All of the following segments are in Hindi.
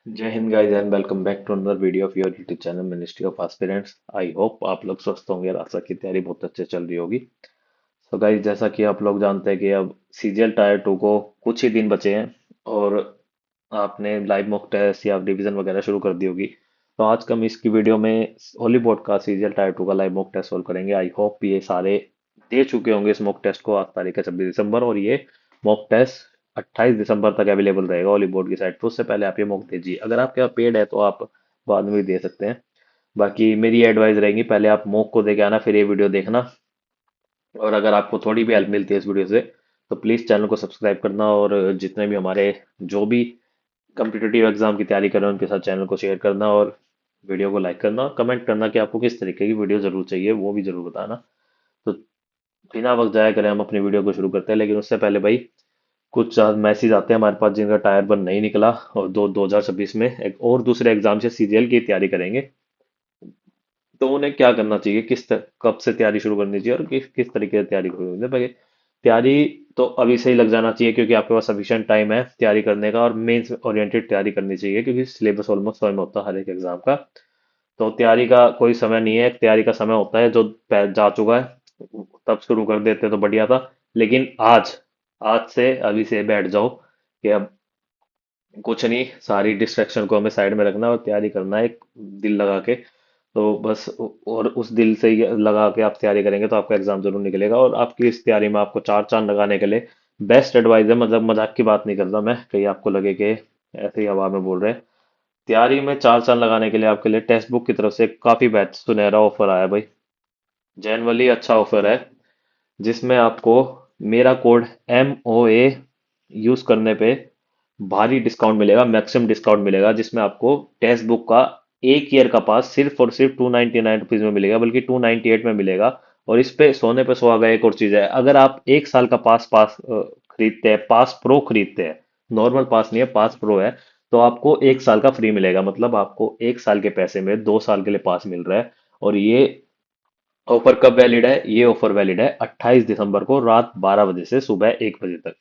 जय हिंद guys and welcome back to another video of your YouTube channel ministry of aspirants. I hope आप लोग स्वस्थ होंगे और आशा की तैयारी बहुत अच्छे चल रही होगी। तो गाइस जैसा कि आप लोग जानते हैं कि अब सीजीएल टायर 2 को कुछ ही दिन बचे हैं और आपने लाइव मॉक टेस्ट या रिवीजन वगैरह शुरू कर दी होगी। तो आज हम इसकी वीडियो में हॉलीवुड का सीजीएल टायर 2 का लाइव मॉक टेस्ट सोल्व करेंगे। आई होप ये सारे दे चुके होंगे इस मॉक टेस्ट को। आज तारीख है 26 दिसंबर और ये मॉक टेस्ट 28 दिसंबर तक अवेलेबल रहेगा हॉलीवुड की साइट पर। उससे पहले आप ये मॉक दीजिए। अगर आपके पास पेड है तो आप बाद में भी दे सकते हैं। बाकी मेरी एडवाइस रहेगी, पहले आप मॉक को देके आना, फिर ये वीडियो देखना। और अगर आपको थोड़ी भी हेल्प मिलती है इस वीडियो से तो प्लीज़ चैनल को सब्सक्राइब करना, और जितने भी हमारे जो भी कम्पिटिटिव एग्जाम की तैयारी कर रहे हैं उनके साथ चैनल को शेयर करना, और वीडियो को लाइक करना, कमेंट करना कि आपको किस तरीके की वीडियो जरूर चाहिए वो भी जरूर बताना। तो बिना वक्त जाया करें हम अपनी वीडियो को शुरू करते हैं, लेकिन उससे पहले भाई कुछ मैसेज आते हैं हमारे पास जिनका टायर बन नहीं निकला और 2026 में एक और दूसरे एग्जाम से सीजीएल की तैयारी करेंगे। तो उन्हें क्या करना चाहिए, कब से तैयारी शुरू करनी चाहिए और किस तरीके से तैयारी शुरू करनी चाहिए। तैयारी तो अभी से ही लग जाना चाहिए क्योंकि आपके पास सफिशिएंट टाइम है तैयारी करने का, और मेंस ओरिएंटेड तैयारी करनी चाहिए क्योंकि सिलेबस ऑलमोस्ट स्वयं होता है हर एक एग्जाम का। तो तैयारी का कोई समय नहीं है, तैयारी का समय होता है जो जा चुका है तब शुरू कर देते तो बढ़िया था। लेकिन आज आज से अभी से बैठ जाओ कि अब कुछ नहीं, सारी डिस्ट्रैक्शन को हमें साइड में रखना है और तैयारी करना है एक दिल लगा के। तो बस और उस दिल से ही लगा के आप तैयारी करेंगे तो आपका एग्जाम जरूर निकलेगा। और आपकी इस तैयारी में आपको चार चांद लगाने के लिए बेस्ट एडवाइस है, मतलब मजाक की बात नहीं करता मैं, कहीं आपको लगे कि ऐसे ही हवा में बोल रहे हैं। तैयारी में चार चांद लगाने के लिए आपके लिए टेक्स्ट बुक की तरफ से काफी बेहतर सुनहरा ऑफर आया है भाई। जनवरी अच्छा ऑफर है जिसमें आपको मेरा कोड MOA यूज करने पे भारी डिस्काउंट मिलेगा, मैक्सिमम डिस्काउंट मिलेगा, जिसमें आपको टेक्स्ट बुक का एक ईयर का पास सिर्फ और सिर्फ 299 रुपीज में मिलेगा, बल्कि 298 में मिलेगा। और इस पे सोने पे सुहागा एक और चीज है, अगर आप एक साल का पास पास खरीदते हैं, पास प्रो खरीदते हैं, नॉर्मल पास नहीं है पास प्रो है, तो आपको एक साल का फ्री मिलेगा। मतलब आपको एक साल के पैसे में 2 साल के लिए पास मिल रहा है। और ये ऑफर कब वैलिड है? ये ऑफर वैलिड है 28 दिसंबर को रात 12 बजे से सुबह 1 बजे तक।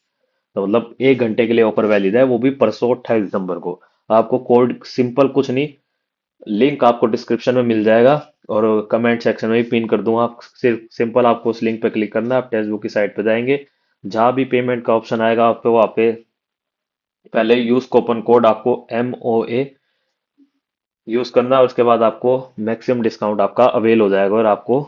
तो मतलब 1 घंटे के लिए ऑफर वैलिड है, वो भी परसों 28 दिसंबर को। आपको कोड सिंपल कुछ नहीं, लिंक आपको डिस्क्रिप्शन में मिल जाएगा और कमेंट सेक्शन में भी पिन कर दूंगा। आप सिर्फ सिंपल आपको उस लिंक पे क्लिक करना है, आप टेक्स्ट बुक की साइट पे जाएंगे, जहां भी पेमेंट का ऑप्शन आएगा आपको वहाँ पे पहले यूज कूपन कोड आपको MOA यूज करना है। उसके बाद आपको मैक्सिमम डिस्काउंट आपका अवेल हो जाएगा और आपको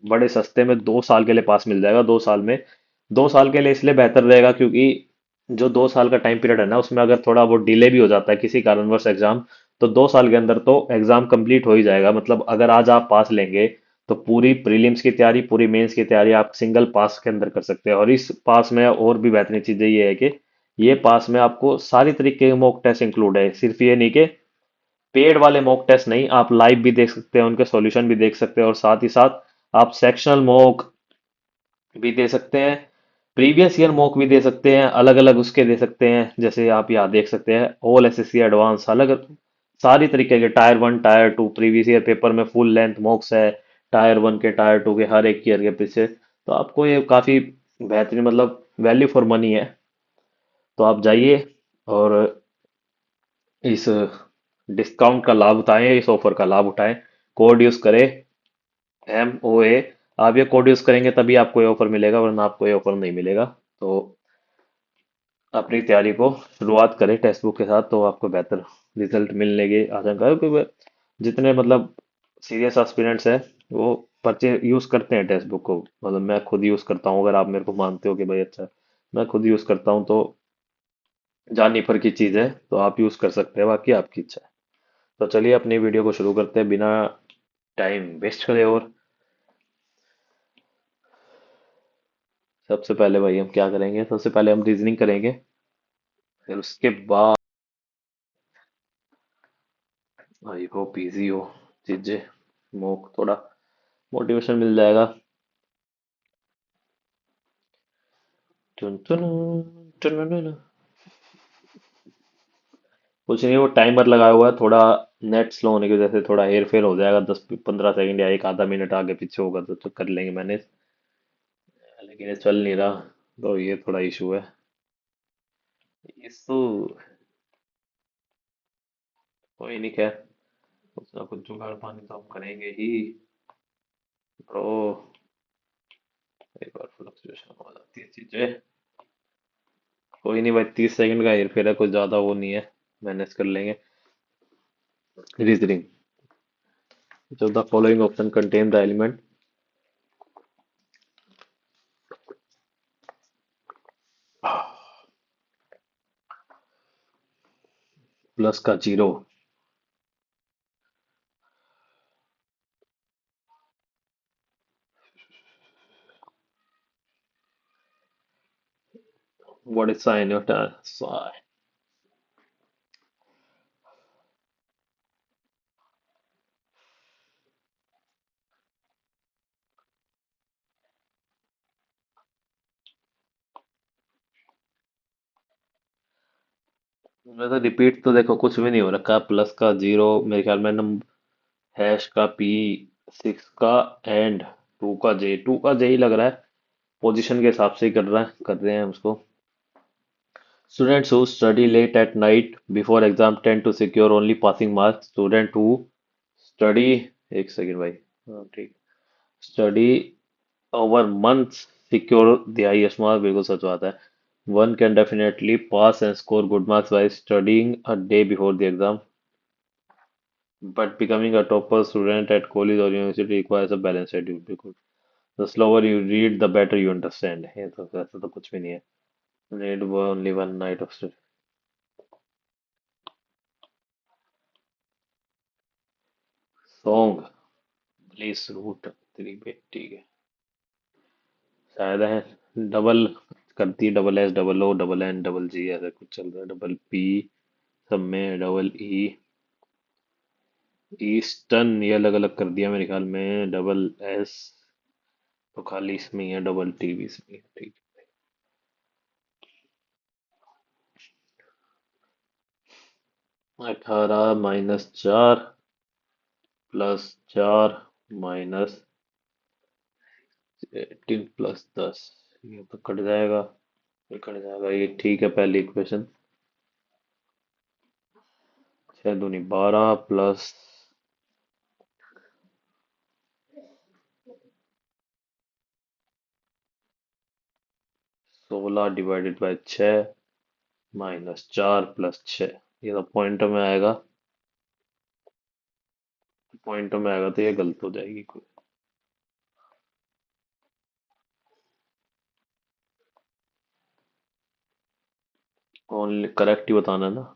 बड़े सस्ते में 2 साल के लिए पास मिल जाएगा। 2 साल में, 2 साल के लिए इसलिए बेहतर रहेगा क्योंकि जो 2 साल का टाइम पीरियड है ना, उसमें अगर थोड़ा वो डिले भी हो जाता है किसी कारणवश एग्जाम, तो 2 साल के अंदर तो एग्जाम कंप्लीट हो ही जाएगा। मतलब अगर आज आप पास लेंगे तो पूरी प्रीलिम्स की तैयारी, पूरी मेंस की तैयारी आप सिंगल पास के अंदर कर सकते हैं। और इस पास में और भी बेहतरीन चीजें ये है कि ये पास में आपको सारी तरीके के मॉक टेस्ट इंक्लूड है। सिर्फ ये नहीं कि पेड वाले मॉक टेस्ट नहीं, आप लाइव भी देख सकते हैं, उनके सॉल्यूशन भी देख सकते हैं, और साथ ही साथ आप सेक्शनल मॉक भी दे सकते हैं, प्रीवियस ईयर मॉक भी दे सकते हैं, अलग अलग उसके दे सकते हैं। जैसे आप यहाँ देख सकते हैं ऑल SSC एडवांस, अलग सारी तरीके के tyre 1 tyre 2 previous year paper में फुल लेंथ मॉक्स है, टायर 1 के टायर 2 के हर एक ईयर के पीछे। तो आपको ये काफी बेहतरीन, मतलब वैल्यू फॉर मनी है। तो आप जाइए और इस डिस्काउंट का लाभ उठाएं, इस ऑफर का लाभ उठाएं, कोड यूज करें MOA। आप ये कोड यूज करेंगे तभी आपको ये ऑफर मिलेगा, वरना आपको ये ऑफर नहीं मिलेगा। तो अपनी तैयारी को शुरुआत करें टेक्स्ट बुक के साथ, तो आपको बेहतर रिजल्ट मिलने की आशंका है। क्योंकि जितने मतलब सीरियस एस्पिरेंट्स हैं वो पर्चे यूज करते हैं टेक्स्ट बुक को। मतलब मैं खुद यूज करता हूँ, अगर आप मेरे को मानते हो कि भाई अच्छा मैं खुद यूज करता हूँ, तो जानी पर की चीज है, तो आप यूज कर सकते हैं, बाकी आपकी इच्छा है। तो चलिए अपनी वीडियो को शुरू करते हैं बिना टाइम वेस्ट करे। और सबसे पहले भाई हम क्या करेंगे, सबसे पहले हम रीजनिंग करेंगे, फिर उसके बाद आई होप इजी हो चीजें, मोक थोड़ा मोटिवेशन मिल जाएगा। टुन टुन, टुन टुन टुन। कुछ नहीं, वो टाइमर लगाया हुआ है, थोड़ा नेट स्लो होने की वजह से थोड़ा हेर फेर हो जाएगा, 10-15 सेकंड या एक आधा मिनट आगे पीछे होगा तो कर लेंगे मैनेज। लेकिन ये चल नहीं रहा, तो ये थोड़ा इशू है। इशू कोई नहीं, खैर कुछ ना कुछ जुगाड़ पानी तो हम करेंगे ही। ब्रो, एक बार फ्लक्चुएशन हो जाती है चीजें। कोई नहीं भाई, 30 सेकंड का हेर फेर है, कुछ ज्यादा वो नहीं है, मैनेज कर लेंगे। रीजनिंग। जो the following option contain the element plus का zero. What is sign of sign? वैसे रिपीट तो देखो कुछ भी नहीं हो रखा, प्लस का जीरो मेरे ख्याल में नंबर, हैश का पी, सिक्स का एंड, टू का जे ही लग रहा है। पोजीशन के हिसाब से ही कर रहे हैं उसको। Students who study late at night before exam tend to secure only passing marks. Student who study, एक सेकंड भाई, हाँ ठीक, study over months secure the highest mark, बिल्कुल सच बात है। One can definitely pass and score good marks by studying a day before the exam, but becoming a topper student at college or university requires a balanced schedule, बिल्कुल। The slower you read, the better you understand। ये तो ऐसा तो कुछ भी नहीं है। Need only one night of study। Song, please root three पे, ठीक है। शायद है डबल करती है, double S double O double N double G ऐसा कुछ चल रहा है, डबल पी सब में, डबल ई, ईस्टर्न ये अलग अलग कर दिया मेरे ख्याल में, डबल एस तो खाली इसमें ही है, डबल टी भी इसमें ही है, ठीक। 18 - 4 +4 -18 + 10, ये तो कट जाएगा, ये कट जाएगा, ये ठीक है पहली इक्वेशन। 6 दूनी 12 प्लस 16 ÷ 6 -4 + 6, ये तो पॉइंटों में आएगा तो ये गलत हो जाएगी कोई। ओनली करेक्ट ही बताना है ना।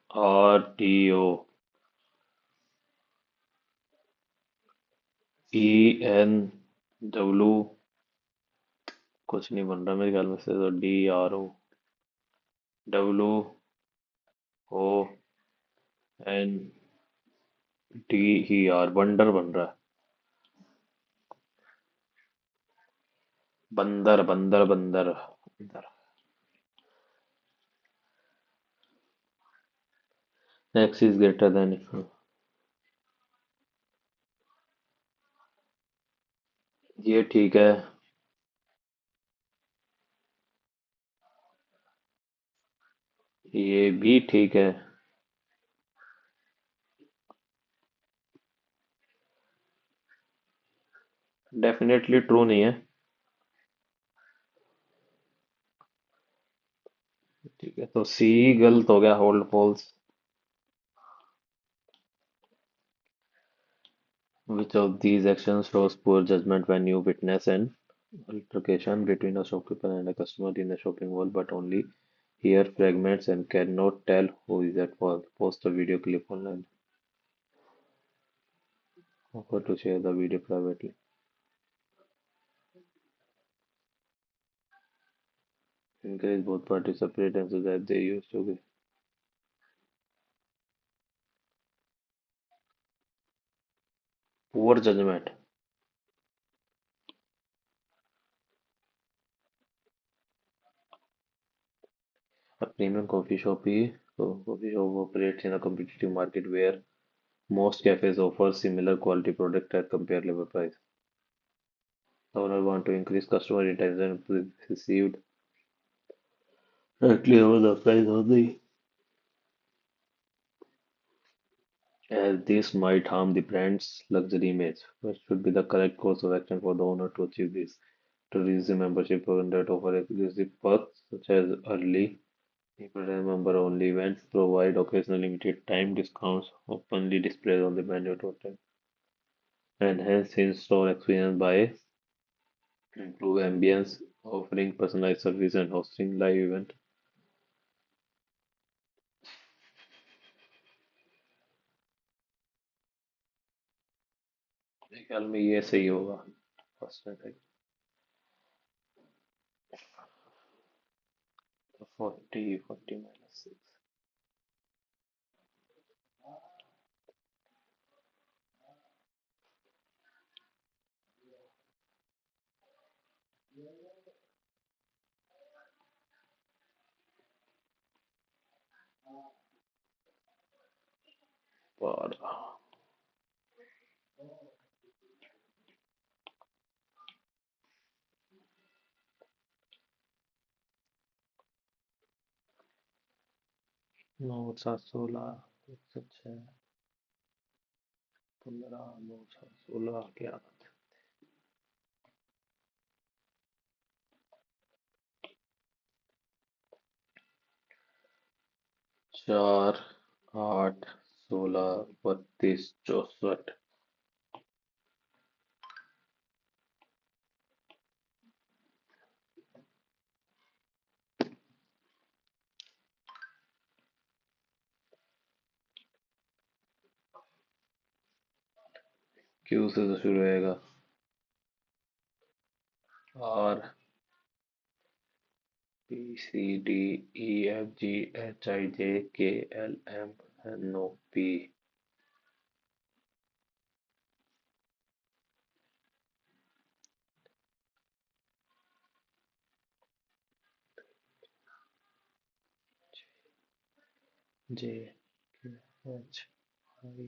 NEWRTO, ENW, कुछ नहीं बन रहा मेरे ख्याल में से, तो DROWNDER बंडर बन रहा है। बंदर बंदर बंदर बंदर। एक्स इज ग्रेटर देन, ये ठीक है। ये भी ठीक है। डेफिनेटली ट्रू नहीं है। ठीक है, तो सी गलत हो गया, hold false. Which of these actions shows poor judgment when you witness an altercation between a shopkeeper and a customer in a shopping mall, but only hear fragments and cannot tell who is at fault? Post the video clip online. Offer to share the video privately. Encourage both parties separate and so that they use to be. Poor judgment. A premium coffee shop operates in a competitive market where most cafes offer similar quality product at comparable price. The owner want to increase customer retention received directly over the price of the as this might harm the brand's luxury image. What should be the correct course of action for the owner to achieve this? To reduce the membership program that offer exclusive perks such as early important member only events, provide occasional limited time discounts, openly displayed on the menu total, enhance in-store experience by improve ambience, offering personalized service and hosting live event. मेरे ख्याल में ये सही होगा फर्स्ट एंड 40 minus 6 पर 9 7 16 106 15 9 7 16 क्या 4 8 16 32 64 क्यू से तो शुरू होएगा R P C D E F G H I J K L M N O P J K H I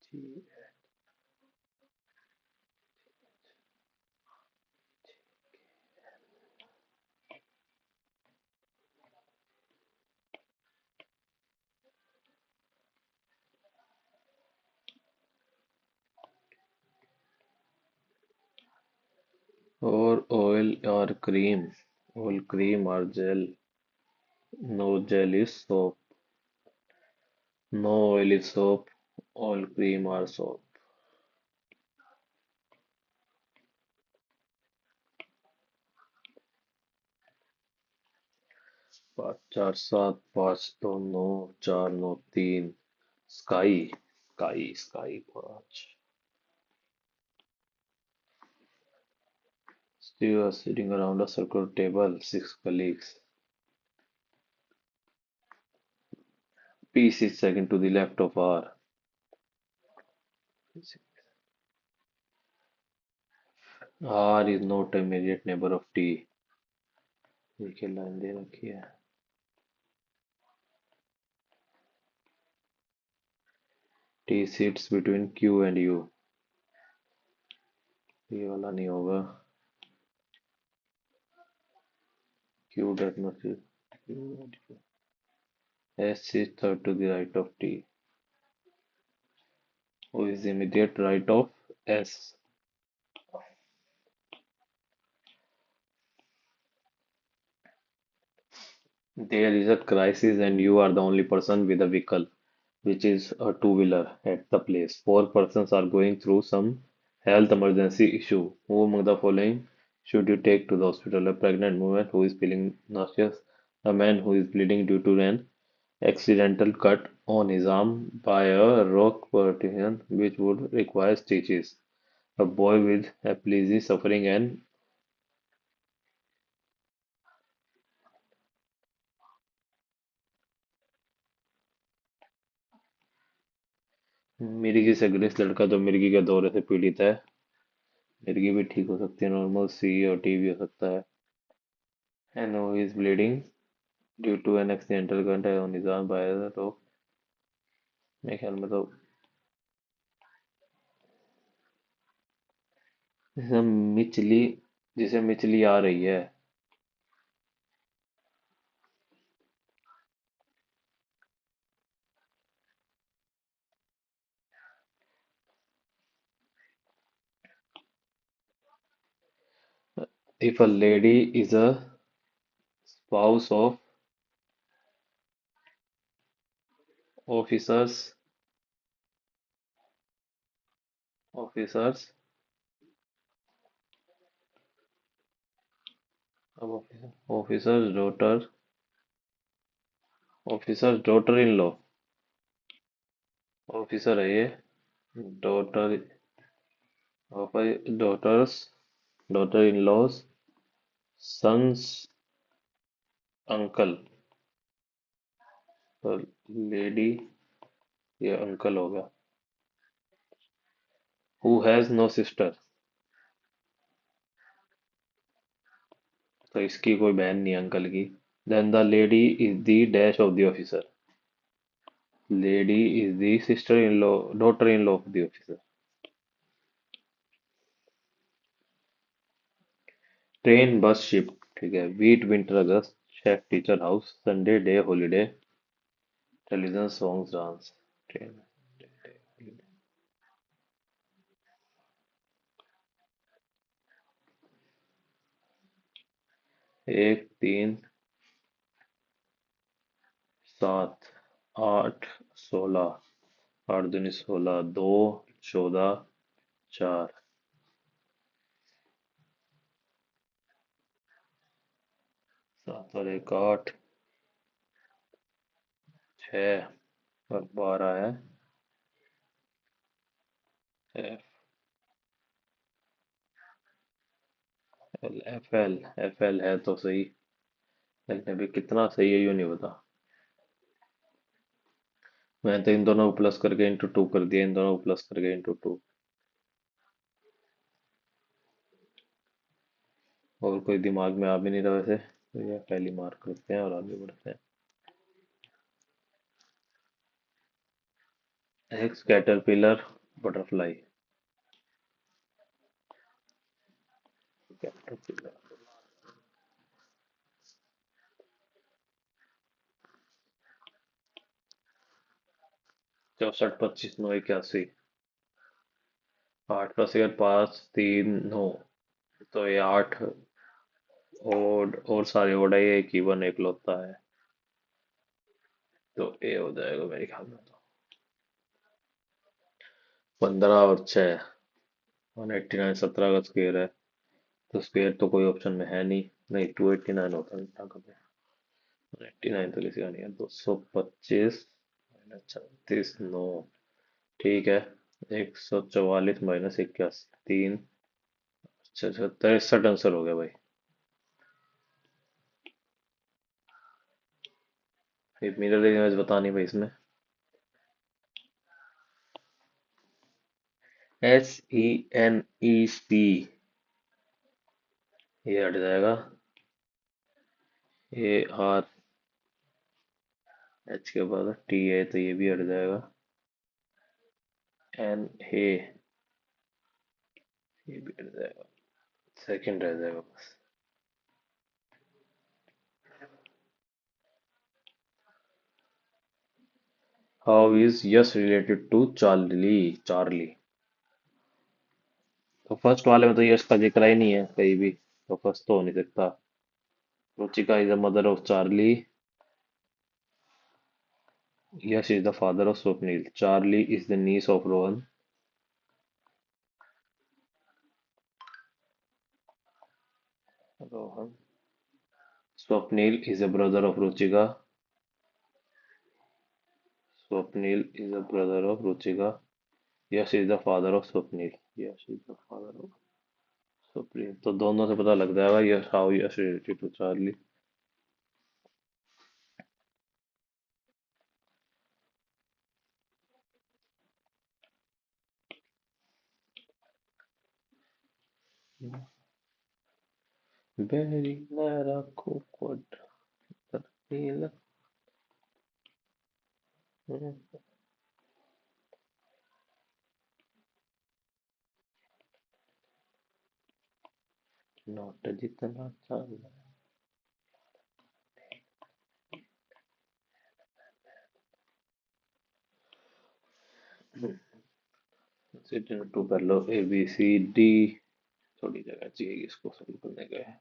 G और ऑयल क्रीम और gel no gel is soap no oil is soap oil cream और soap 5 4 7 5 2 9 4 9 3 sky sky sky 5 Steve was sitting around a circular table, 6 colleagues. P is second to the left of R. R is not a immediate neighbor of T. देखिए लाइन दे रखी है T sits between Q and U. ये वाला नहीं होगा Q does not sit Q and U. S is third to the right of T. Who is the immediate right of S? There is a crisis and you are the only person with a vehicle, which is a two-wheeler at the place. Four persons are going through some health emergency issue. Who among the following should you take to the hospital? A pregnant woman who is feeling nauseous, a man who is bleeding due to an accidental cut on his arm by a rock partition which would require stitches, a boy with epilepsy suffering an मिर्गी से ग्रस्त लड़का जो मिर्गी के दौरे से पीड़ित है मिर्गी भी ठीक हो सकती है नॉर्मल सी और टी भी हो सकता है and who is bleeding due to an accidental cut on his arm by the rope मेरे ख्याल में तो जैसे मिचली, जिसे मिचली आ रही है। If a lady is a spouse of officers, officers, अब officers daughter, officers daughter in law, officer है ये, daughter of daughters, daughter in laws, sons uncle, तो लेडी, ये अंकल हो गया। हु हैज नो सिस्टर, तो इसकी कोई बहन नहीं अंकल की। Then the lady is the dash of the officer, lady is the sister in law, daughter in law of the officer. Train bus ship, ठीक है, wheat winter August, chef teacher house, Sunday day holiday, television songs dance. Train, एक, तीन, सात, आठ, 16, आठ दूनी 16, दो, 14, चार, सात और एक, आठ, छः और 12 है। एफ एल, एफ एल है तो सही, लेकिन अभी कितना सही है यूँ नहीं पता। मैंने तो इन दोनों को प्लस करके इंटू टू कर दिया, इन दोनों को प्लस करके इंटू टू। और कोई दिमाग में आ भी नहीं रहा वैसे, तो ये पहली मार्क करते हैं और आगे बढ़ते हैं। एक्स कैटरपिलर बटरफ्लाई, कैटरपिलर, 64, 25, 9, 81, आठ का शेयर 5, 3, 9, तो ये आठ और सारे ओड है, ये एक इवन एक लौता है, तो ए हो जाएगा मेरे ख्याल में तो। 15 और 6, 189, 17 का स्क्वायर है, तो स्क्वायर तो कोई ऑप्शन में है नहीं, नहीं 289 होता है ना कभी, 189 तो किसी का नहीं है। 225 माइनस 36, 9, ठीक है, 144 माइनस 81, 3, अच्छा अच्छा 63 आंसर हो गया भाई। ये मिरर इमेज बतानी भाई इसमें, SENEC, ये हट जाएगा, ARH के बाद TA, तो ये भी हट जाएगा, NA, ये भी हट जाएगा, सेकंड रह जाएगा बस। How is yes related to Charlie, Charlie, तो फर्स्ट वाले में तो यश का जिक्र ही नहीं है कहीं भी, तो फर्स्ट तो हो नहीं सकता। Ruchika is the mother of Charlie, Yash is the father of Swapnil, Charlie is the niece of Rohan, Rohan, Swapnil is the brother of Ruchika, Swapnil is the brother of Ruchika, Yash is the father of Swapnil, Yash is the father of Swapnil, तो दोनों से पता लग जाएगा Yash, how Yash related to Charlie. Very Lara Cookwood, Neil, नोट जितना चांद। टू कर लो, ABCD। थोड़ी जगह चाहिए इसको सही करने का है।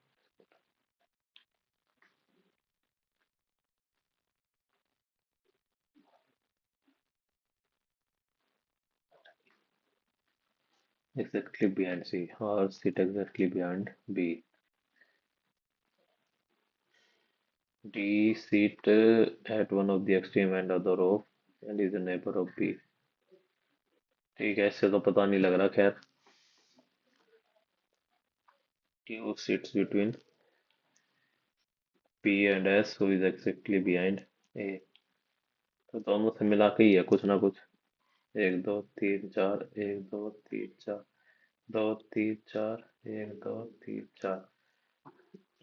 Exactly behind C, or sit exactly behind B. D sit at one of the extreme end of the row and is a neighbor of B. ठीक है, इससे तो पता नहीं लग रहा। खैर, Q sits between P and S, who is exactly behind A। तो दोनों से मिला के ही है कुछ ना कुछ। एक दो तीन चार, एक दो तीन चार, दो तीन चार, एक दो तीन चार।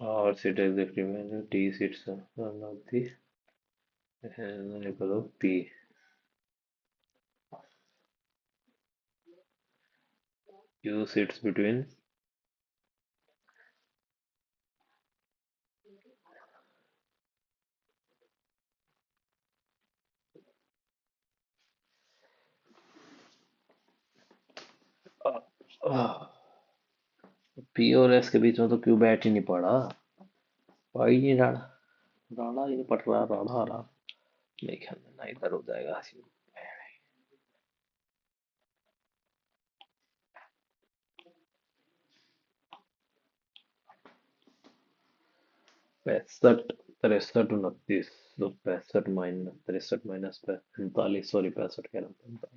और sit exactly behind D sits one of the neighbor of P। Q sits between। P और S के बीच में तो क्यों बैठ ही नहीं पड़ा। भाई नहीं राणा। राणा ये पट रहा, राणा रहा। मेरे ख्याल में ना इधर हो जाएगा। पैंसठ, तिरसठ, 29। तो 65 माइनस 63 माइनस 45, सॉरी 65 कह रहा था।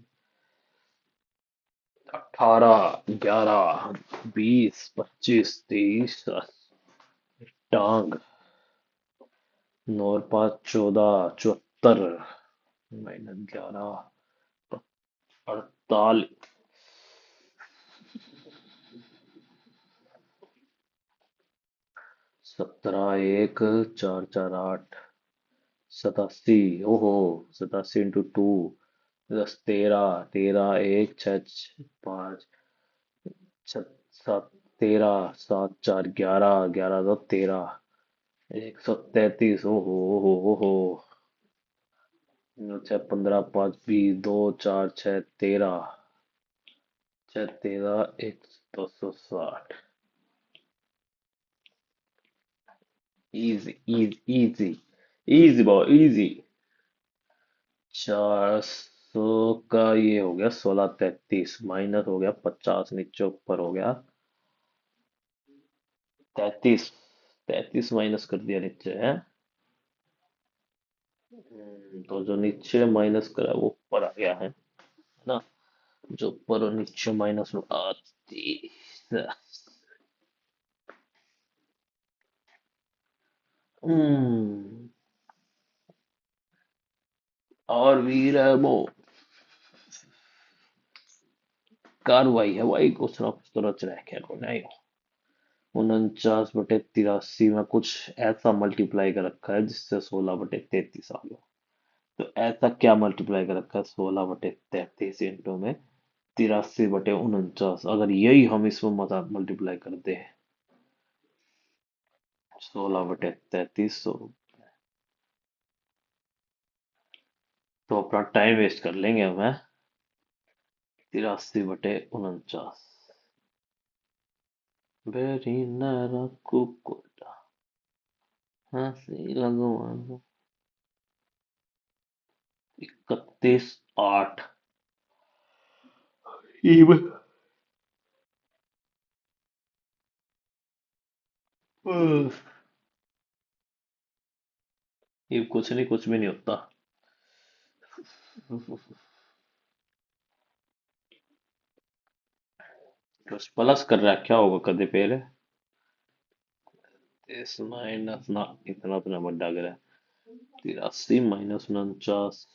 18, 11, 20, 25, 23। टांग। 9 और 5, 14, 74 माइनस 11, 48। 17, 1, 4, 4, 8, 87। ओहो, 87 × 2। 10, 13, 13, 1, 6, 5, 7, 13, 7, 4, 11, 11, 2, 13, 133। ओहो ओहो ओहो। 6, 15, 5, 20, 2, 4, 6, 13, 6, 13, 1, 260। Easy easy easy. Easy boy easy. 400 का ये हो गया 1633, माइनस हो गया 50, नीचे ऊपर हो गया 33। 33 माइनस कर दिया नीचे है। तो जो नीचे माइनस करा वो ऊपर आ गया है ना। जो ऊपर और नीचे माइनस में आती। हम्म। और वीर है वो। कार्रवाई है भाई, कुछ ना कुछ तो रच रहा है। क्या नहीं। 49/83 में कुछ ऐसा मल्टीप्लाई कर रखा है जिससे 16/33 आ गया। तो ऐसा क्या मल्टीप्लाई कर रखा है 16/33 इंटू में 83/49। अगर यही हम इसमें मजा मल्टीप्लाई करते हैं 16/33, तो अपना टाइम वेस्ट कर लेंगे हमें। 83/49। बेरी नारा कुकुटा। हंसी लगवान। 31/8। ये कुछ नहीं, कुछ भी नहीं होता। बस प्लस कर रहा है, क्या होगा कदे पहले। इस माइनस ना, इतना तो नंबर डाल रहा है। 83 - 49।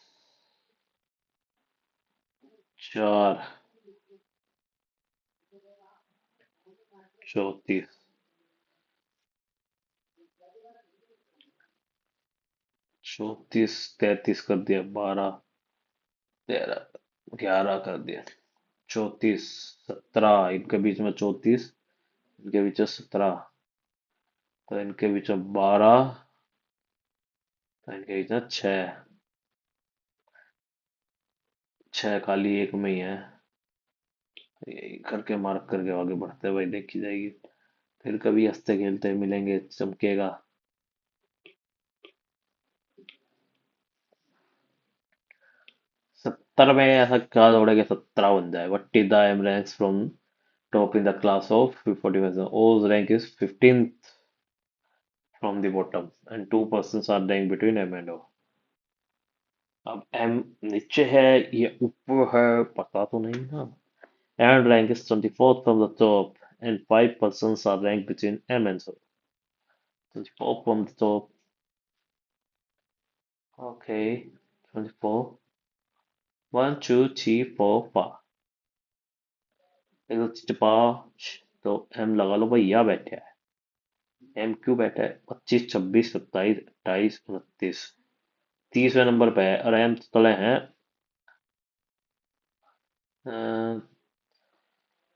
4, 34। 34, 33 कर दिया, 12, 13, 11 कर दिया। 34, 17, इनके बीच में 34, इनके बीच 17, तो इनके बीच 12, तो इनके बीच 6, 6 खाली एक में ही है। यही करके मार्क करके आगे बढ़ते हैं भाई, देखी जाएगी। फिर कभी हंसते खेलते मिलेंगे, चमकेगा। 70 में ऐसा क्या दौड़े कि 17 बन जाए? What is the M ranks from top in the class of 45? O's rank is 15th from the bottom and two persons are ranked between M and O. अब M नीचे है ये ऊपर है, पता तो नहीं ना। And rank is 24th from the top and five persons are ranked between M and O. 24 from the top. Okay. 24. 1, 2, 3, 4, 5. एक तो 5, तो M लगा लो भैया बैठे है। एम क्यू बैठा है 25, 26, 27, 28, 29, 30वें नंबर पे है। और एम तो तले हैं,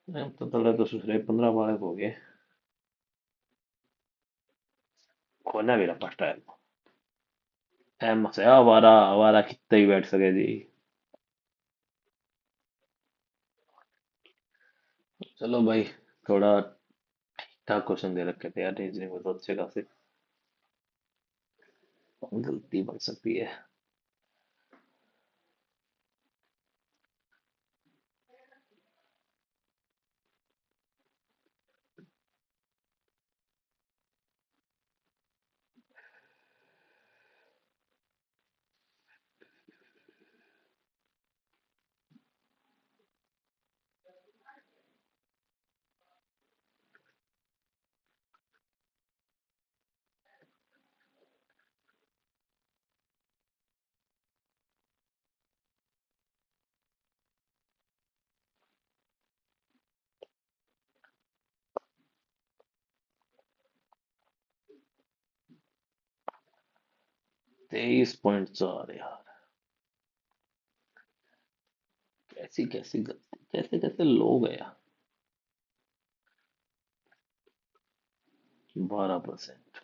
एम तो तले तो दूसरे 15 बालक हो गए। खोना भी फर्स्ट टाइम। एम से हमारा हमारा कितना ही बैठ सके जी। चलो भाई, थोड़ा ठीक क्वेश्चन दे रखे थे यार, रीजनिंग में तो अच्छे खासे गलती बन सकती है। तेईस पॉइंट 4 यार, कैसी कैसी गलती, कैसे कैसे लोग हैं यार। 12%।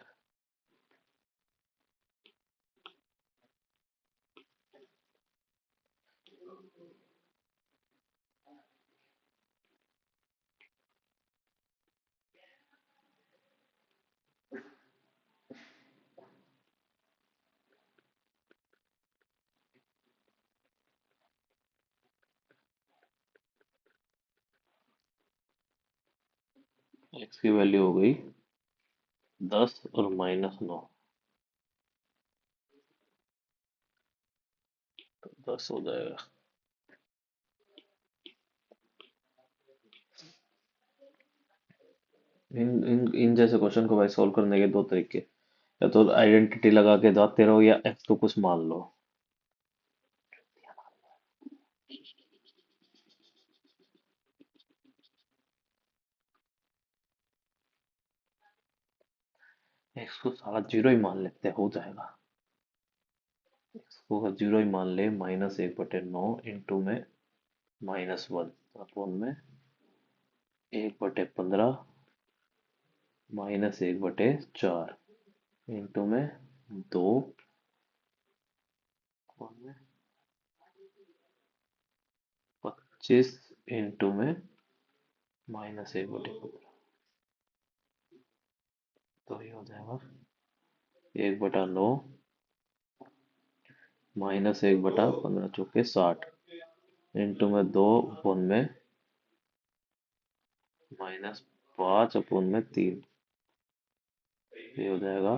एक्स की वैल्यू हो गई 10 और -9, तो 10 हो जाएगा। इन इन इन जैसे क्वेश्चन को भाई सॉल्व करने के दो तरीके, या तो आइडेंटिटी लगा के जाते रहो या एक्स को कुछ मान लो। एक्स को साला जीरो ही मान लेते हैं, हो जाएगा। एक्स को अगर जीरो ही मान ले, -1/9 इंटू में -1 अपॉन में 1/15 -1/4 इंटू में 2 अपॉन में 25 इंटू में -1/15, तो ये हो जाएगा 1/9 -1/15 चौके 60 इंटू में 2 अपॉन में -5 अपॉन में 3, ये हो जाएगा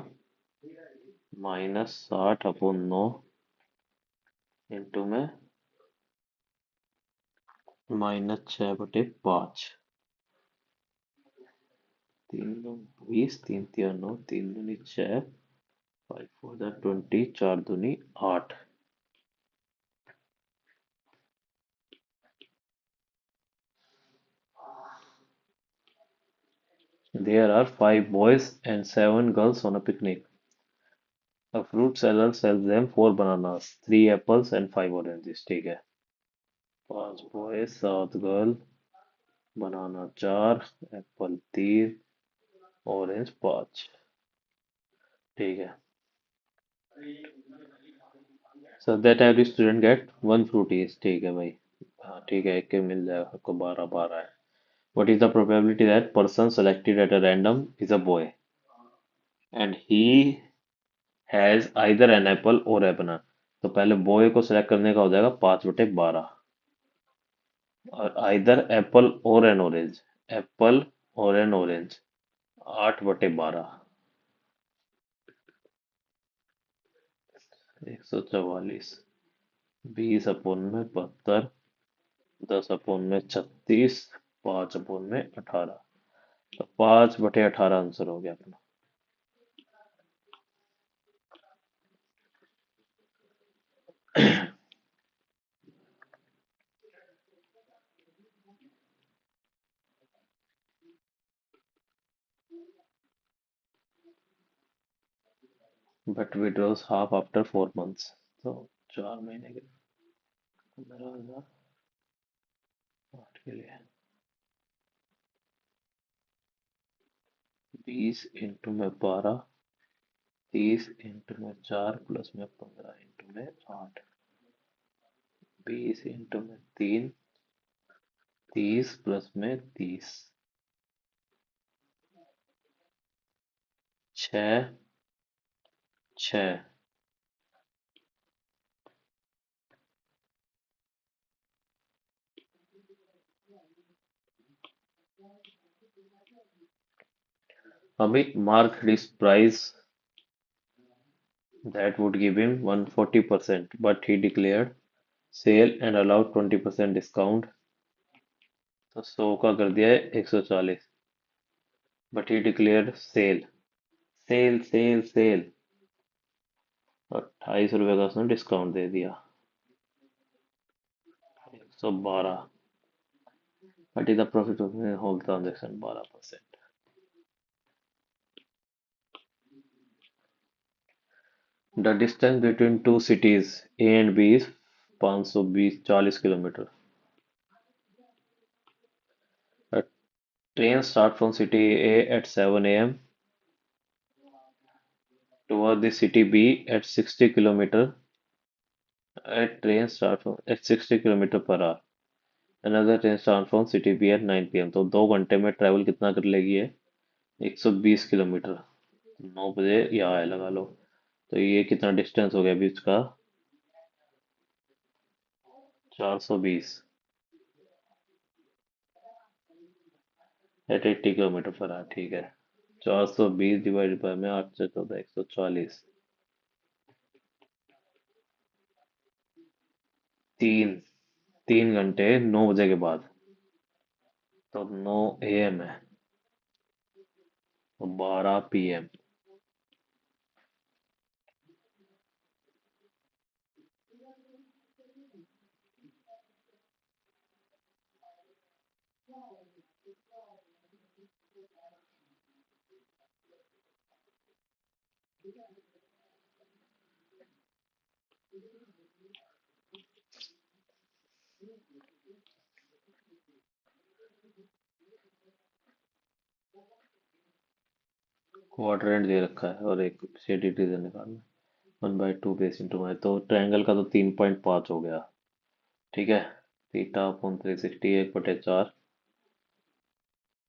-60/9 इंटू में -6/5। 3 2 20, 3 3 9, 3 दूनी 6, 5 4 20, 4 दूनी 8। There are 5 boys and 7 girls on a picnic. A fruit seller sells them 4 bananas, 3 apples and 5 oranges. ठीक है, 5 boys 7 गर्ल बनाना 4, एप्पल 3, ऑरेंज 5। ठीक है। So that every student get one fruit each. ठीक है भाई। हाँ ठीक है, एक के मिल जाएगा आपको, 12 12 है। What is the probability that person selected at a random is a boy and he has either an apple or a banana? तो पहले बॉय को सिलेक्ट करने का हो जाएगा 5/12, और आइदर एप्पल और एन ऑरेंज, एप्पल और एन ऑरेंज 8/12। 144, 20/72, 10/36, 5/18। तो 5/18 आंसर हो गया अपना। But withdraws half after 4 months. तो 4 महीने के 15,008 के लिए 20 × 12, 30 × 4 प्लस में 15 × 8, 20 × 3, 30 प्लस में 30, 6 6। Amit marked his price that would give him 140%, but he declared sale and allowed 20% discount। तो 100 का कर दिया है 140, but he declared sale, sale sale sale, 28 रुपए का उसने डिस्काउंट दे दिया। 112, but is the profit whole transaction 12%। The distance between two cities A and B is 540 kilometre. A train start from city A at 7 a.m. toward the city B at 60 kilometer. A train start from at 60 kilometre per hour. Another train start from city B at 9 p.m. तो 2 घंटे में ट्रैवल कितना कर लेगी है? 120 किलोमीटर। 9 बजे यहाँ है लगा लो। तो ये कितना डिस्टेंस हो गया बीच का? 420 एट 80 किलोमीटर पर आवर। ठीक है। 420 डिवाइड बाय में 8 से 14, 140। 3 3 घंटे 9 बजे के बाद, तो 9 AM है, तो 12 PM। क्वाड्रेंट दे रखा है और एक शेडेड रीजन निकालना। 1/2 बेस इंटू वाई, तो ट्रायंगल का तो 3.5 हो गया। ठीक है। θ/360 1/4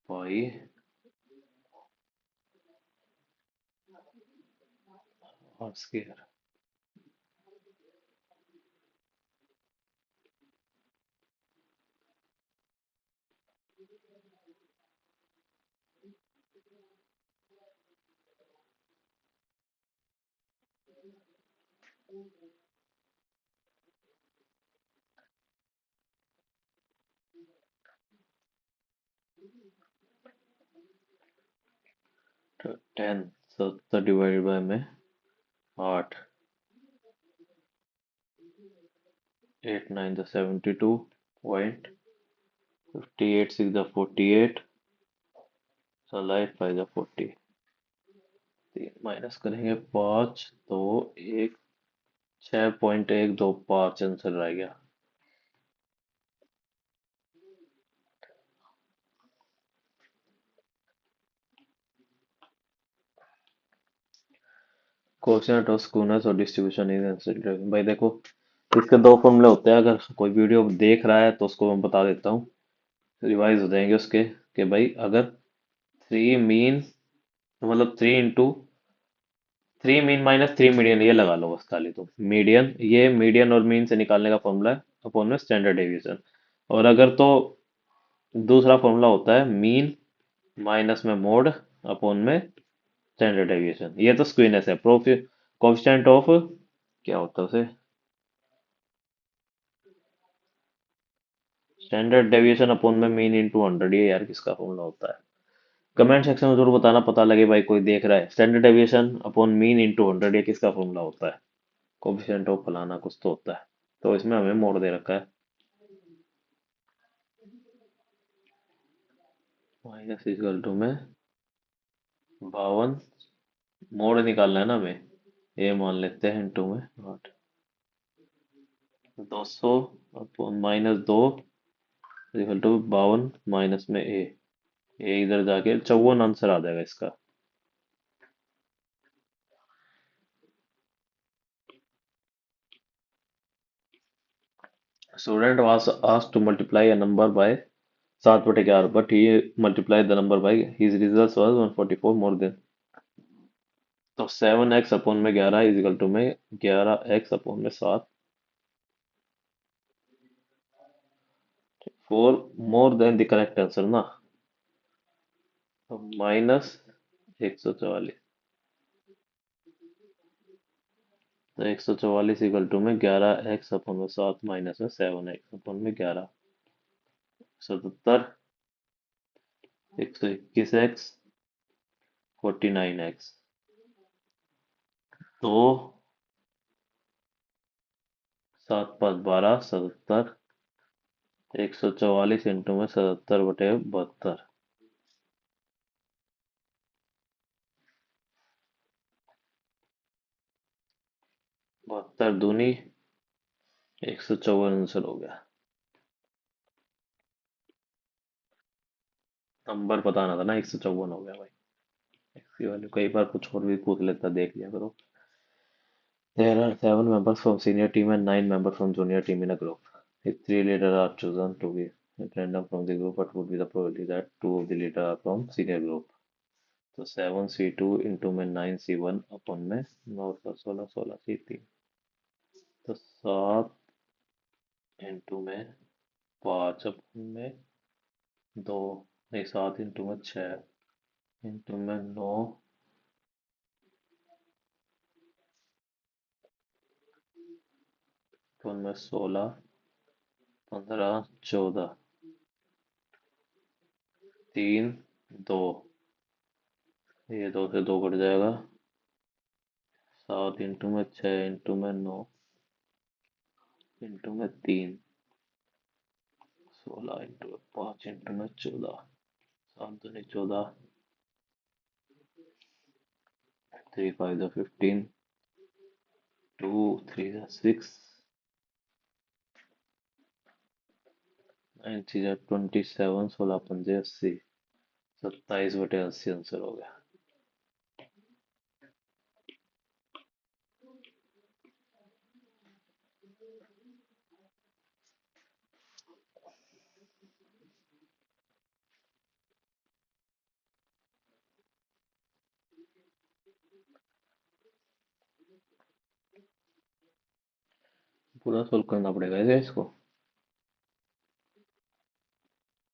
पाई आर स्क्वायर। तो 10, 70 डिवाइड बाय में 8, 8 9 द 72.58 6 द 48, 8 5 द 40। माइनस करेंगे 5 तो 1, 6.125 आंसर रह गया। कोएफिशिएंट ऑफ स्कूनेस और डिस्ट्रीब्यूशन इज भाई देखो, इसके दो फॉर्मूले होते हैं। अगर कोई वीडियो देख रहा है तो उसको मैं बता देता हूँ, रिवाइज हो जाएंगे उसके। कि भाई अगर थ्री मीन, मतलब three into three mean minus three median, ये लगा लो बस खाली। तो मीडियन, ये मीडियन और मीन से निकालने का फॉर्मूला है, अपॉन में स्टैंडर्ड डेविएशन। और अगर तो दूसरा फॉर्मूला होता है मीन माइनस में मोड अपॉन में स्टैंडर्ड डेविएशन। ये तो स्क्वीनेस है। प्रोफि कोएफिशिएंट ऑफ, क्या होता है उसे, स्टैंडर्ड डेविएशन अपॉन में मीन इंटू हंड्रेड। ये यार किसका फॉर्मूला होता है? कमेंट सेक्शन में जरूर बताना, पता लगे भाई कोई देख रहा है। Standard deviation upon mean into hundred, ये किसका फॉर्मूला होता है? कोएफिशिएंट ऑफ फलाना कुछ तो होता है। तो इसमें हमें मोड दे रखा है माइनस इक्वल टू में 52, मोड निकालना है ना हमें। ये मान लेते हैं इंटू में 8, 200 अपॉन माइनस दो इक्वल टू 52 माइनस में ए इधर जाके 54 आंसर आ जाएगा इसका। Student was asked to multiply a number by 7/11, but he multiply the number by his result was 144 more than. तो 7x अपॉन में 11 इज इक्वल टू में 11x अपॉन में 7, 4 more than the correct answer ना। तो माइनस 144। तो 144 इक्वल टू में 11x अपॉन में 7 माइनस में 7x अपॉन में 11, 77, 121x, 49x। तो 7×5 = 12, 77, 144 इंटू में 77/72, 72 दूनी 154 आंसर हो गया। नंबर बताना था ना, 154 हो गया भाई। एक्स की वैल्यू कई बार कुछ और भी पूछ लेता, देख लिया करो। There are 7 members from senior team and 9 members from junior team in a group. If three leaders are chosen to be at random from the group, what would be the probability that two of the leaders are from senior group? तो 7C2 इंटू में 9C1 अपन में 9 का 16, 16C3। तो 7 इंटू में 5 अपन में 2, नहीं 7 इंटू में 6 इंटू में 9 अपन में 16, 15, 14, 3, 2, ये 2 से 2 कट जाएगा। 7 इंटू में 6 इंटू में 9 इंटू में 3, 16 इंटू में 5 इंटू में 14, 7 दूनी 14, 3 5 = 15, 2 3 = 6, 9 3 = 27, 16 × 5 = 80, 27/80 आंसर हो गया। पूरा सोल्व करना पड़ेगा इसे, इसको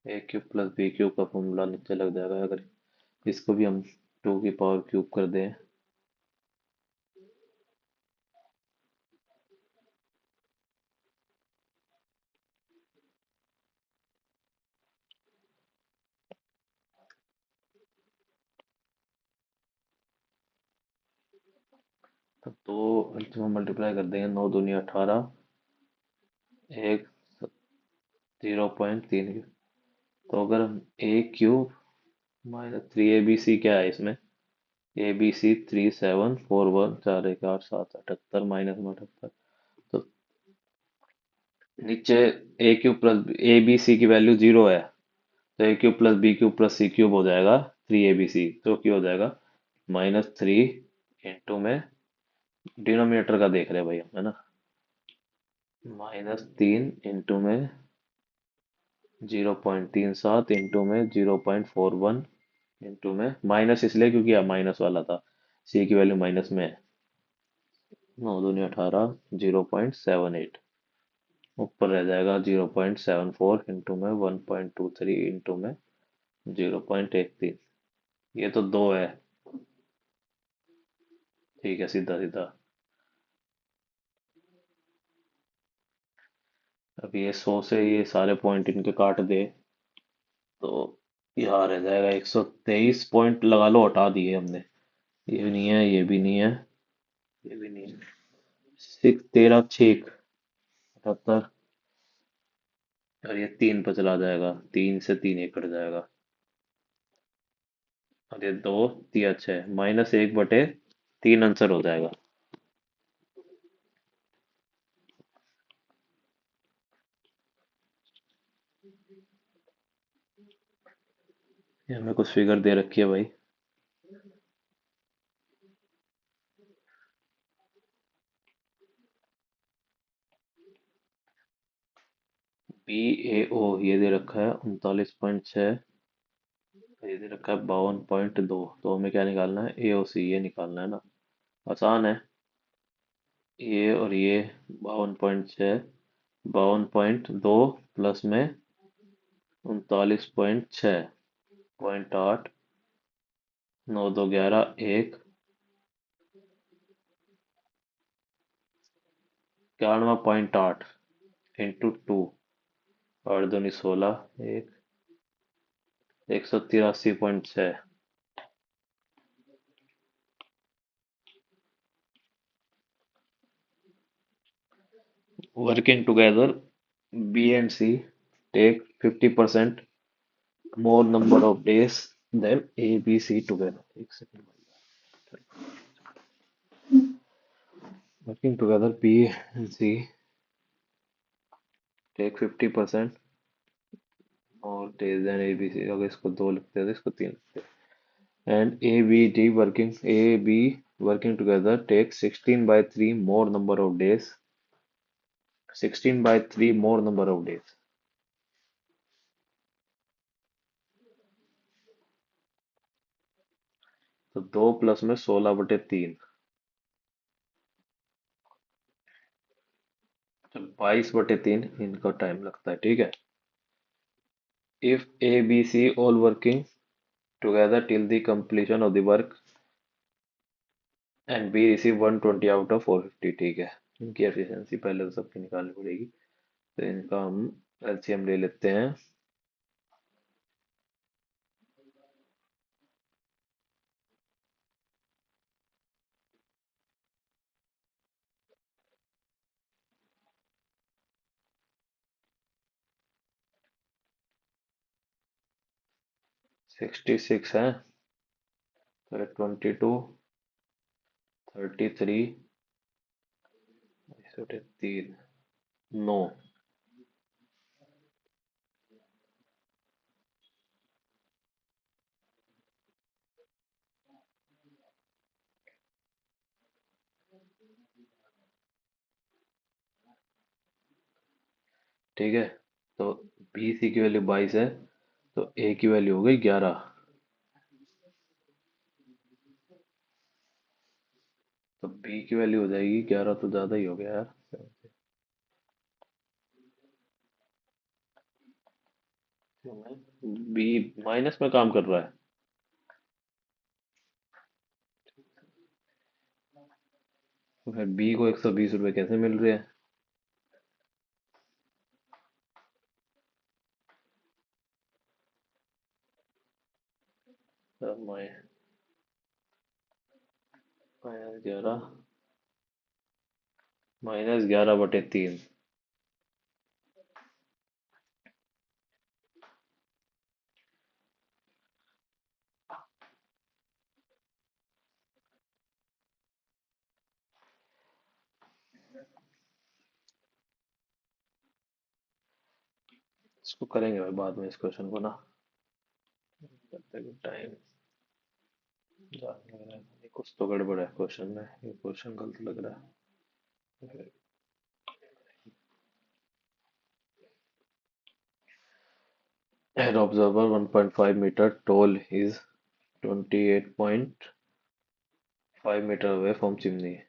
a³ + b³ का फॉर्मूला नीचे लग जाएगा। अगर इसको भी हम 2³ कर दें, तो 2 मल्टीप्लाई कर देंगे, 9 दूनी 18, एक 0.3। तो अगर हम a³ - 3abc, क्या है इसमें, ABC 3741, 4 1 4 1 8 78 माइनस में 78। तो नीचे a³ + abc की वैल्यू 0 है, तो a³ + b³ + c³ हो जाएगा 3abc, जो कि हो जाएगा -3 इंटू में डिनोमिनेटर का देख रहे हैं भाई हम, है ना। -3 इंटू में 0.37 इंटू में 0.41 इंटू में माइनस इसलिए क्योंकि अब माइनस वाला था, सी की वैल्यू माइनस में है। 9 दूनी 18, 0.78 ऊपर रह जाएगा 0.74 इंटू में 1.23 इंटू में 0.13। ये तो दो है। ठीक है, सीधा सीधा। अब ये 100 से ये सारे पॉइंट इनके काट दे तो यहाँ रह जाएगा 123 पॉइंट, लगा लो हटा दिए हमने। ये भी नहीं है, ये भी नहीं है, ये भी नहीं है। 13 6 78। और ये 3 पे चला जाएगा, 3 से 3 एक कट जाएगा। और ये 2 3 6 -1/3 आंसर हो जाएगा। ये हमें कुछ फिगर दे रखी है भाई। BAO ये दे रखा है 39.6। ये दे रखा है 52.2। तो हमें क्या निकालना है, AOC ये निकालना है ना। आसान है। ये और ये 52.6, 52.2 प्लस में 39.6, 0.8, 9 2 11 1, 91.8 इंटू 2, 8 दूनी 16, 183.6। Working together, B and C take 50% more number of days than A, B, C together. एक second. Working together, B and C take 50% more days than A, B, C. अगर इसको दो लिखते हैं तो इसको तीन लिखते हैं। And A, B working together take 16/3 more number of days. 16/3 more number of days. तो 2 प्लस में 16/3, तो 22/3 इनका टाइम लगता है, ठीक है। If A, B, C all working together till the completion of the work and B receive 120 out of 450, ठीक है। इनकी एफिशिएंसी पहले तो सबकी निकालनी पड़ेगी। तो इनका हम एलसीएम ले लेते हैं। 66 है, तो 22, 33, 3, 9। ठीक है। तो बी सी की वैल्यू 22 है, तो ए की वैल्यू हो गई 11। तो बी की वैल्यू हो जाएगी 11, तो ज्यादा ही हो गया यार। बी माइनस में काम कर रहा है। तो फिर बी को 120 रुपए कैसे मिल रहे हैं। -11, -11/3। इसको करेंगे भाई बाद में इस क्वेश्चन को ना। टाइम जानने लग रहा है ये कुछ तो गड़बड़ है क्वेश्चन में, ये क्वेश्चन गलत लग रहा है। An observer 1.5 meter tall is 28.5 meter away from chimney.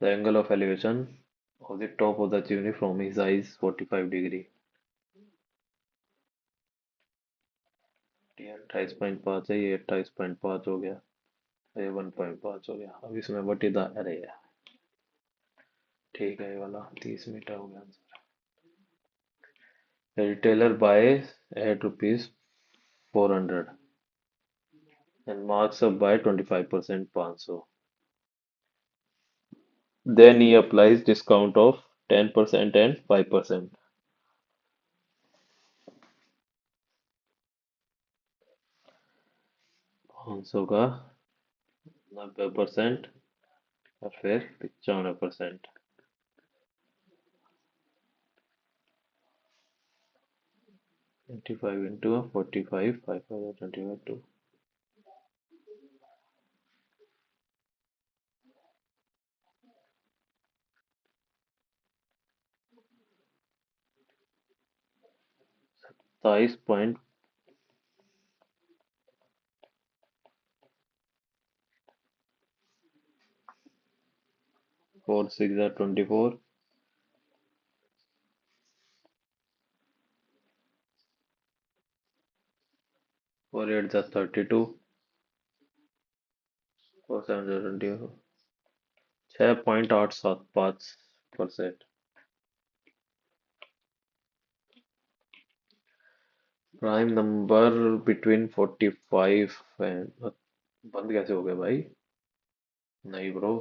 The angle of elevation of the top of the chimney from his eye is 45 degree. ये 28.5 है, ये 28.5 हो गया, ये 1.5 हो गया। अब इसमें वट इज द, अरे यार ठीक है, ये वाला 30 मीटर हो गया answer. A retailer buys at rupees 400 and marks up by 25% 500. Then he applies discount of 10% and 5%. 500 का 90% और फिर 95%। 25 into 45, 5,525 27.46 are 24, 4 8 are 32, 4 7 are 24, 6.875%। Prime number between 45 and, बंद कैसे हो गया भाई? नहीं ब्रो,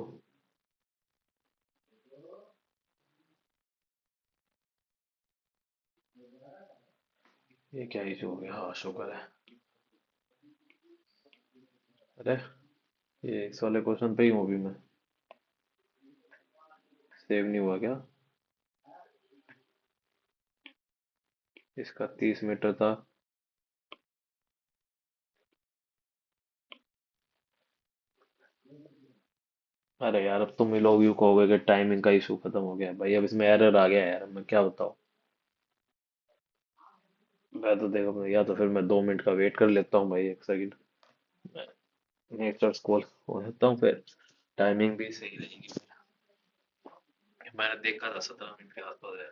ये क्या इशू हो गया? हाँ शुक्र है। अरे ये इस वाले क्वेश्चन पे ही हूँ अभी मैं। सेव नहीं हुआ क्या? इसका 30 मीटर था। अरे यार अब तुम ही लोग यूं कहोगे कि टाइमिंग का इशू खत्म हो गया है। भाई अब इसमें एरर आ गया है यार, मैं क्या बताऊँ। मैं तो देखो, या तो फिर मैं 2 मिनट का वेट कर लेता हूँ भाई, 1 सेकंड। नेक्स्ट कॉल हो जाता हूँ फिर, टाइमिंग भी सही रहेगी। मैंने देखा था 17 मिनट के आसपास है।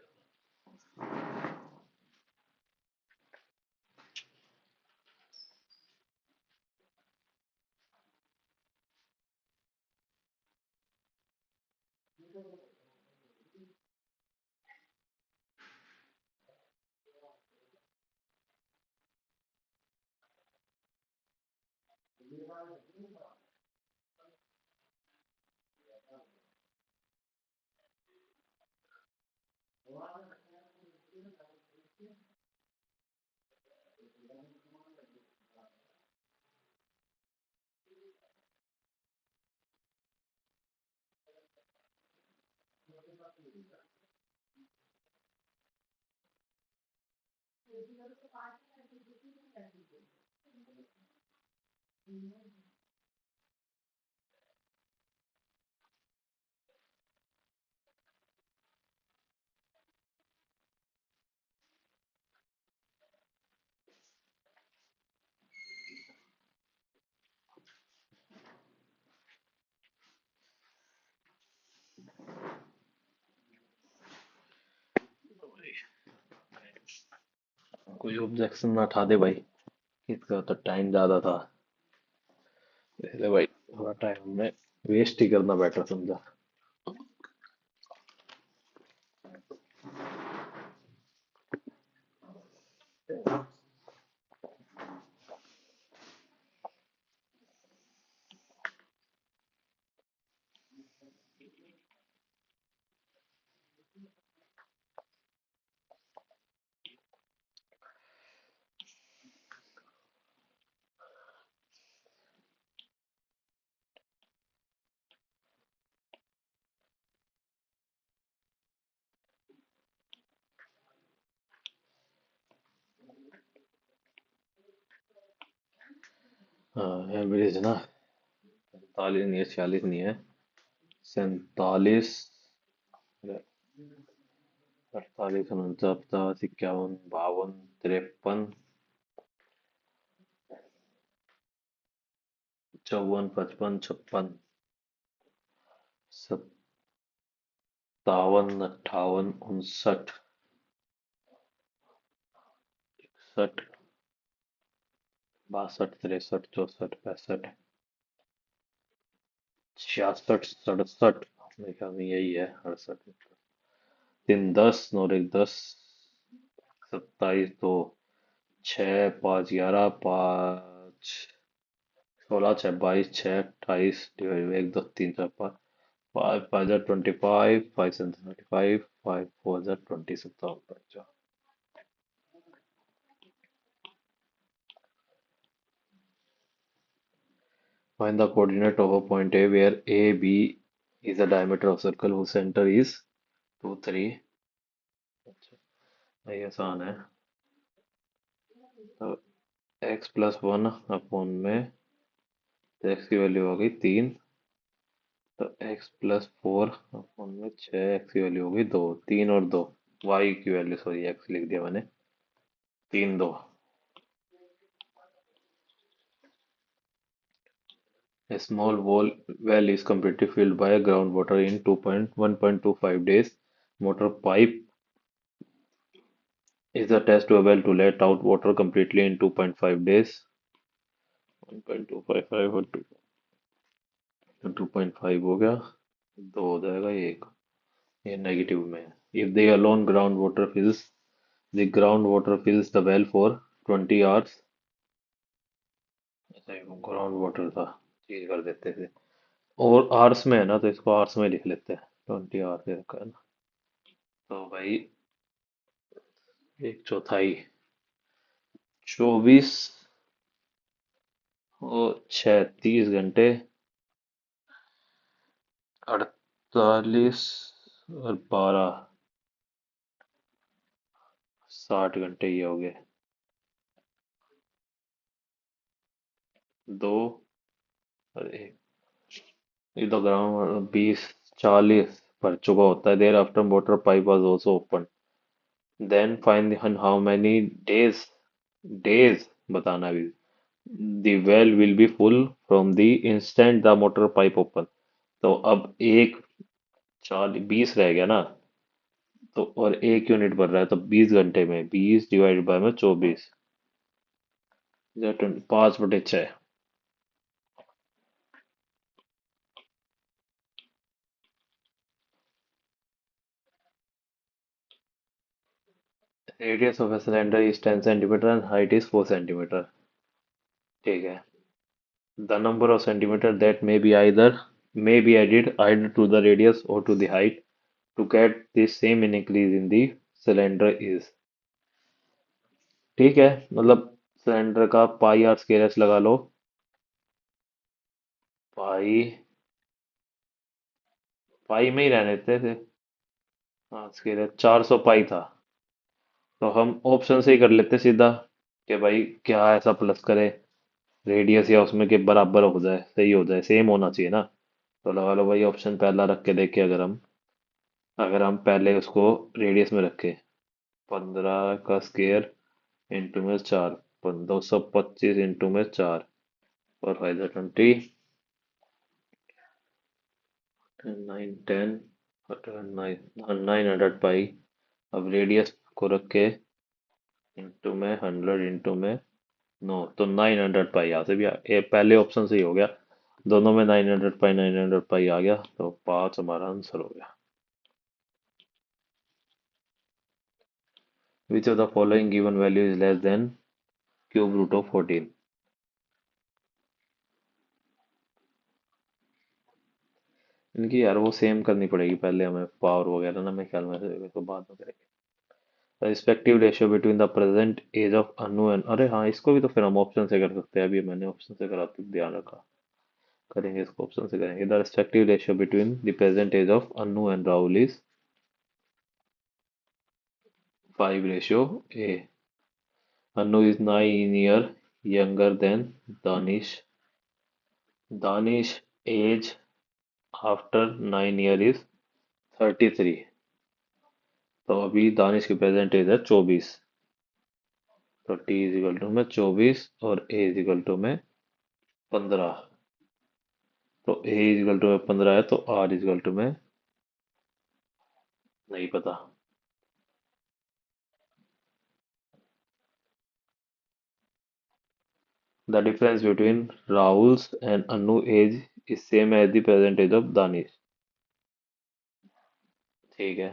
कोई ऑब्जेक्शन ना उठा दे भाई, इसका तो टाइम ज्यादा था, इसलिए भाई थोड़ा टाइम में वेस्ट ही करना बेटर समझा। एवरेज ना, 45 नहीं है, 46 नहीं है, 47, 48, 49, 51, 52, 53, 54, 55, 56, 57, 58, 59, 61, 62, 63, 64, 65, 66, 67, मेरे ख्याल में यही है, 68, तीन 10, और एक 10, 27, दो, 6, 5, 11, 5, 16, 6, 22, 6, 28, डिवाइड बाई एक, दो, तीन, चार, पाँच, 5 5 25, 5 7 35, 5 4 20, 57, find the coordinate of a point A where AB is the diameter of circle whose center is 2 3। अच्छा, ये आसान है। तो x प्लस वन अपॉन में, तो x की वैल्यू हो गई 3, तो x प्लस फोर अपॉन में 6, x की वैल्यू हो गई 2, 3 और 2, y की वैल्यू, सॉरी x लिख दिया मैंने, 3 2। A small well is completely filled by groundwater in 1.25 days. Motor pipe is attached to a well to let out water completely in 2.5 days. 1.255 और 2.5 हो गया, दो हो जाएगा, ये एक, ये नेगेटिव में है। If the alone groundwater fills the well for 20 hours, ऐसा ग्राउंड वाटर था, चेंज कर देते थे, और आवर्स में है ना, तो इसको आवर्स में लिख लेते हैं, 20 आवर्स दे रखा है ना, तो भाई एक चौथाई, 24 और 36 घंटे, 48 और 12, 60 घंटे, ये हो गए, दो और एक, ये तो ग्राउंड 20, 40 भर चुका होता है, there after motor pipe was also open, then find how many days बताना भी, the well will be full from the instant the motor pipe open, तो अब एक 40 20 रह गया ना, तो और एक यूनिट भर रहा है, तो 20 घंटे में 20 डिवाइड बाय में 24, 5/6। Radius of a cylinder is 10 centimetre and height is 4 centimetre. ठीक है, the number of centimetre that may be added either to the radius or to the height to get the same increase in the cylinder is। ठीक है, मतलब सिलेंडर का पाई आर स्क्वायर एच लगा लो, पाई, पाई में ही रहने देते थे, हाँ स्क्वायर एच 400 पाई था, तो हम ऑप्शन से ही कर लेते सीधा, कि भाई क्या ऐसा प्लस करे, रेडियस या उसमें के बराबर हो जाए, सही हो जाए, सेम होना चाहिए ना, तो लगा लो भाई ऑप्शन पहला रख के देखे, अगर हम पहले उसको रेडियस में रखे, 15 का स्क्वायर इंटू में 4, 225 इंटू में 4, और 5 20, 9 10, 900 पाई, अब रेडियस को रख के इंटू में 100 इंटू में 9, तो 900 पाई यहाँ से भी ये पहले ऑप्शन से ही हो गया, दोनों में 900 पाई 900 पाई आ गया, तो 5 हमारा आंसर हो गया। Which of the following given value is less than cube root of 14। इनकी यार वो सेम करनी पड़ेगी पहले हमें, पावर वगैरह ना, मेरे ख्याल में से तो बाद में करेंगे। Respective ratio between the present age of Anu and, अरे हाँ इसको भी तो फिर हम ऑप्शन से कर सकते हैं, अभी मैंने ऑप्शन से करा तो ध्यान रखा, करेंगे इसको ऑप्शन से करेंगे। The respective ratio between the present age of Anu and Rahul is 5:A। Anu is 9 year younger than Danish, Danish age after 9 year is 33। तो अभी दानिश की प्रेजेंट एज है 24। तो टी इज इक्वल टू में 24 और ए इज इक्वल टू में 15। तो ए इज इक्वल टू में 15 है, तो आर इज इक्वल टू में नहीं पता। The difference between Rahul's and Anu age is same as the present age of Danish। ठीक है।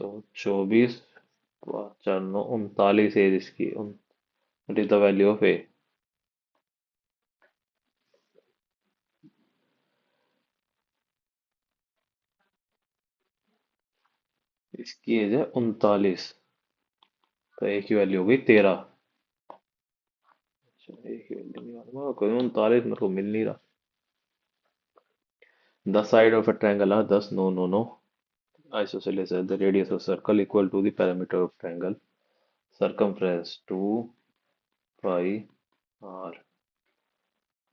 तो 24 4 9 39 एज इसकी। What is the value of A? इसकी एज है 39। तो A की वैल्यू हो गई 13। अच्छा, A की वैल्यू नहीं, कोई 39 मेरे को मिल नहीं रहा। The side of a triangle are thus no. Isosceles है the radius of circle equal to the perimeter of triangle। Circumference 2 pi r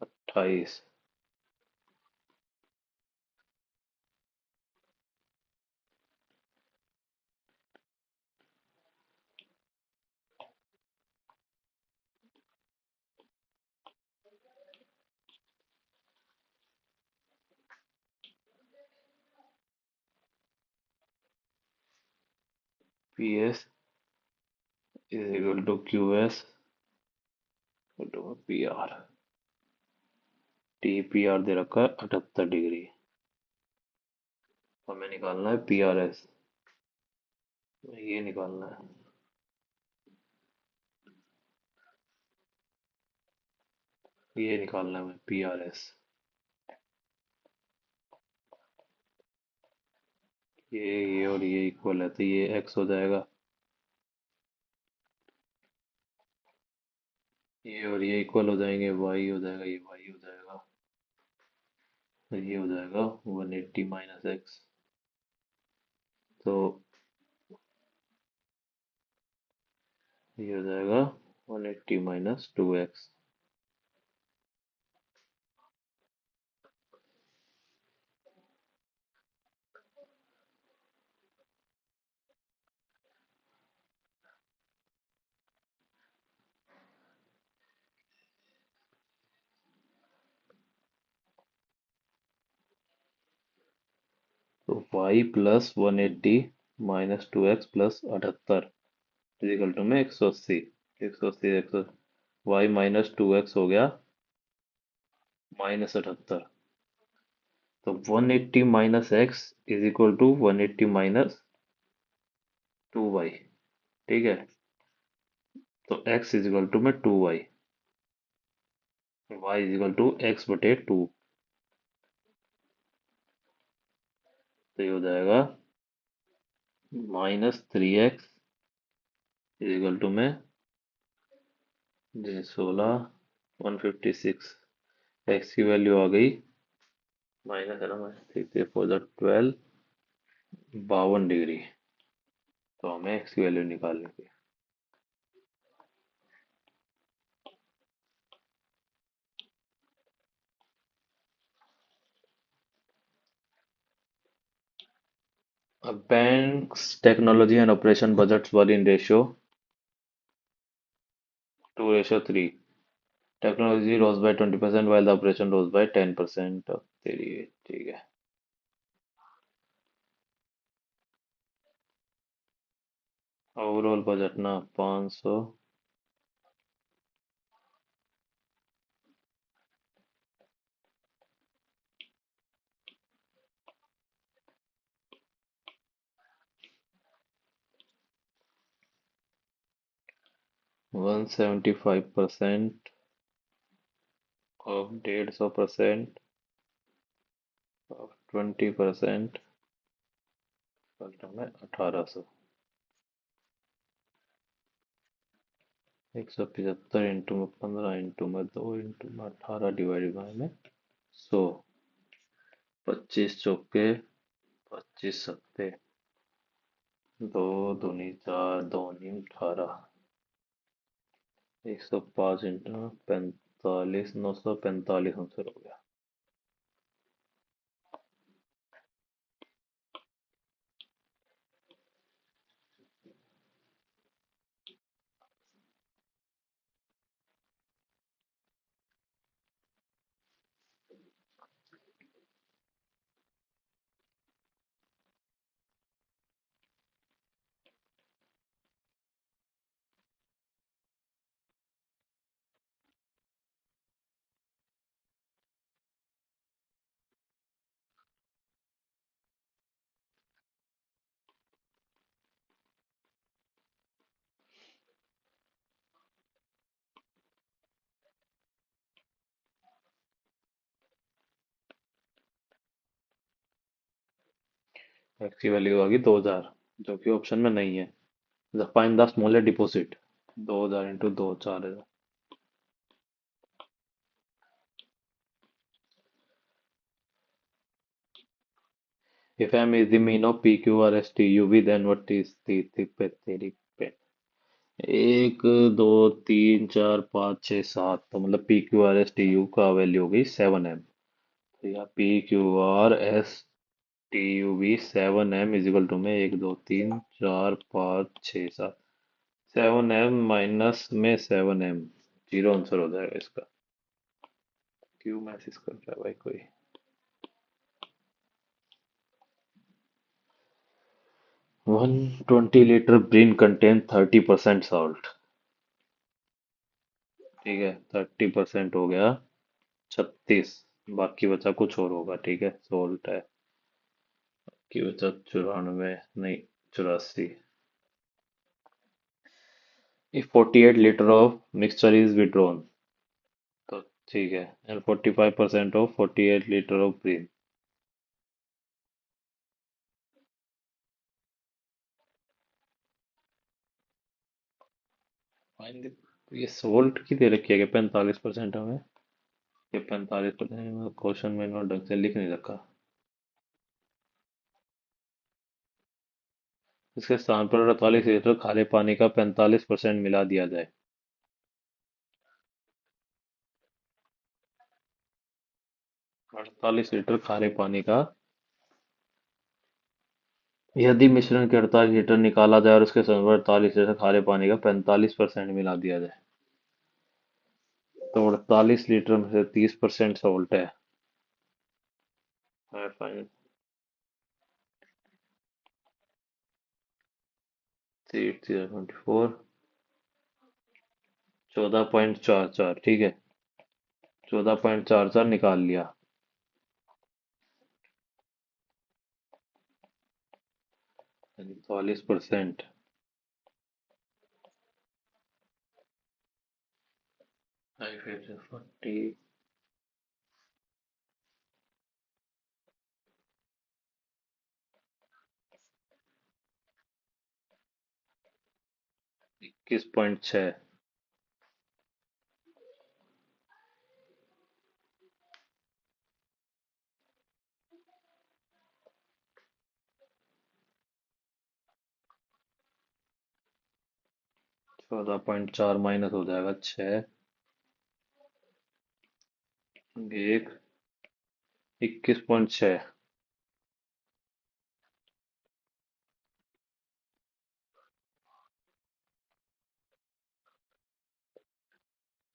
28। PS is equal to QS equal to PR। TPR दे रखा है 78 डिग्री। हमें निकालना है PRS। ये निकालना है। ये निकालना है हमें PRS। ये और ये इक्वल है, तो ये X हो जाएगा। ये और ये इक्वल हो जाएंगे, Y हो जाएगा, ये Y हो जाएगा। तो ये हो जाएगा 180 माइनस एक्स। तो ये हो जाएगा 180 माइनस 2x। तो y plus 180 minus 2x plus 78 equal to में 180। 180 y माइनस 2x हो गया -78। तो 180 minus x is equal to 180 minus 2y। ठीक है। तो x इज इक्वल टू में 2y। y is equal to x बटे 2। तो ये हो जाएगा -3x इज इक्वल टू में 16 156। x की वैल्यू आ गई माइनस है ना, -6 4 12 52 डिग्री। तो हमें x की वैल्यू निकालनी थी। Bank's technology and operation budgets were in ratio 2:3। Technology rose by 20% while the operation rose by 10%। तेरी ठीक है। ओवरऑल बजट ना 500। 175% ऑफ 150% ऑफ 20% में 1800। 175 इंटू में 15 इंटू में 2 इंटू में 18 डिवाइड बाय में 100। 25 चौके 25 सत्ते, दो दूनी 4 2 नी 18। 105 इंटू 45 45 आंसर हो गया। एक्स की वैल्यू होगी 2000, जो कि ऑप्शन में नहीं है। Find the smallest deposit. 2000 into दो, 4000। If M is the mean of P, Q, R, S, T, U, V, then what is the तेरी पे। एक, दो, तीन, चार, पाँच, छः, सात, तो मतलब P Q R S T U का वैल्यू होगी 7M। तो यहाँ P Q R S T U V 7M is equal to में एक, दो, तीन, चार, पाँच, छः, सात। 7M माइनस में 7M, जीरो आंसर हो जाएगा इसका। क्यों मैसेज कर रहा है भाई कोई। 120 लीटर ब्रिन कंटेन 30% सॉल्ट। ठीक है, 30% हो गया 36। बाकी बचा कुछ और होगा, ठीक है, सोल्ट है। बाकी बचा 94, नहीं, 84। if 48 litre of mixture is withdrawn, तो ठीक है, एंड 45% ऑफ 48 लीटर ऑफ ब्रीन। ये सोल्ट की दे रखी है कि 45% हमें। ये 45%, क्वेश्चन में इन्होंने ढंग से लिख नहीं रखा। इसके स्थान पर 48 लीटर खारे पानी का 45% मिला दिया जाए। 48 लीटर खारे पानी का, यदि मिश्रण के 48 लीटर निकाला जाए और उसके स्थान पर 48 लीटर खारे पानी का 45% मिला दिया जाए, तो 48 लीटर में से 30% सॉल्ट है। फाइन। 8024, 14.44, ठीक है। 14.44 निकाल लिया। 45%। 40, 21.6। 14.4 माइनस हो जाएगा 6, एक, 21.6।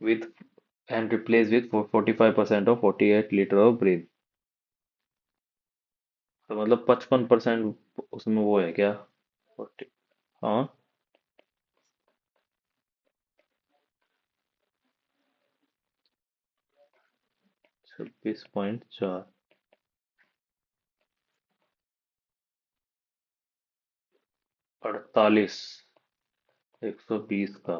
With and replace with 45% of 48 litre of breath. तो मतलब 55% उसमें वो है क्या। 40, हाँ। 26.4, 48, 120 का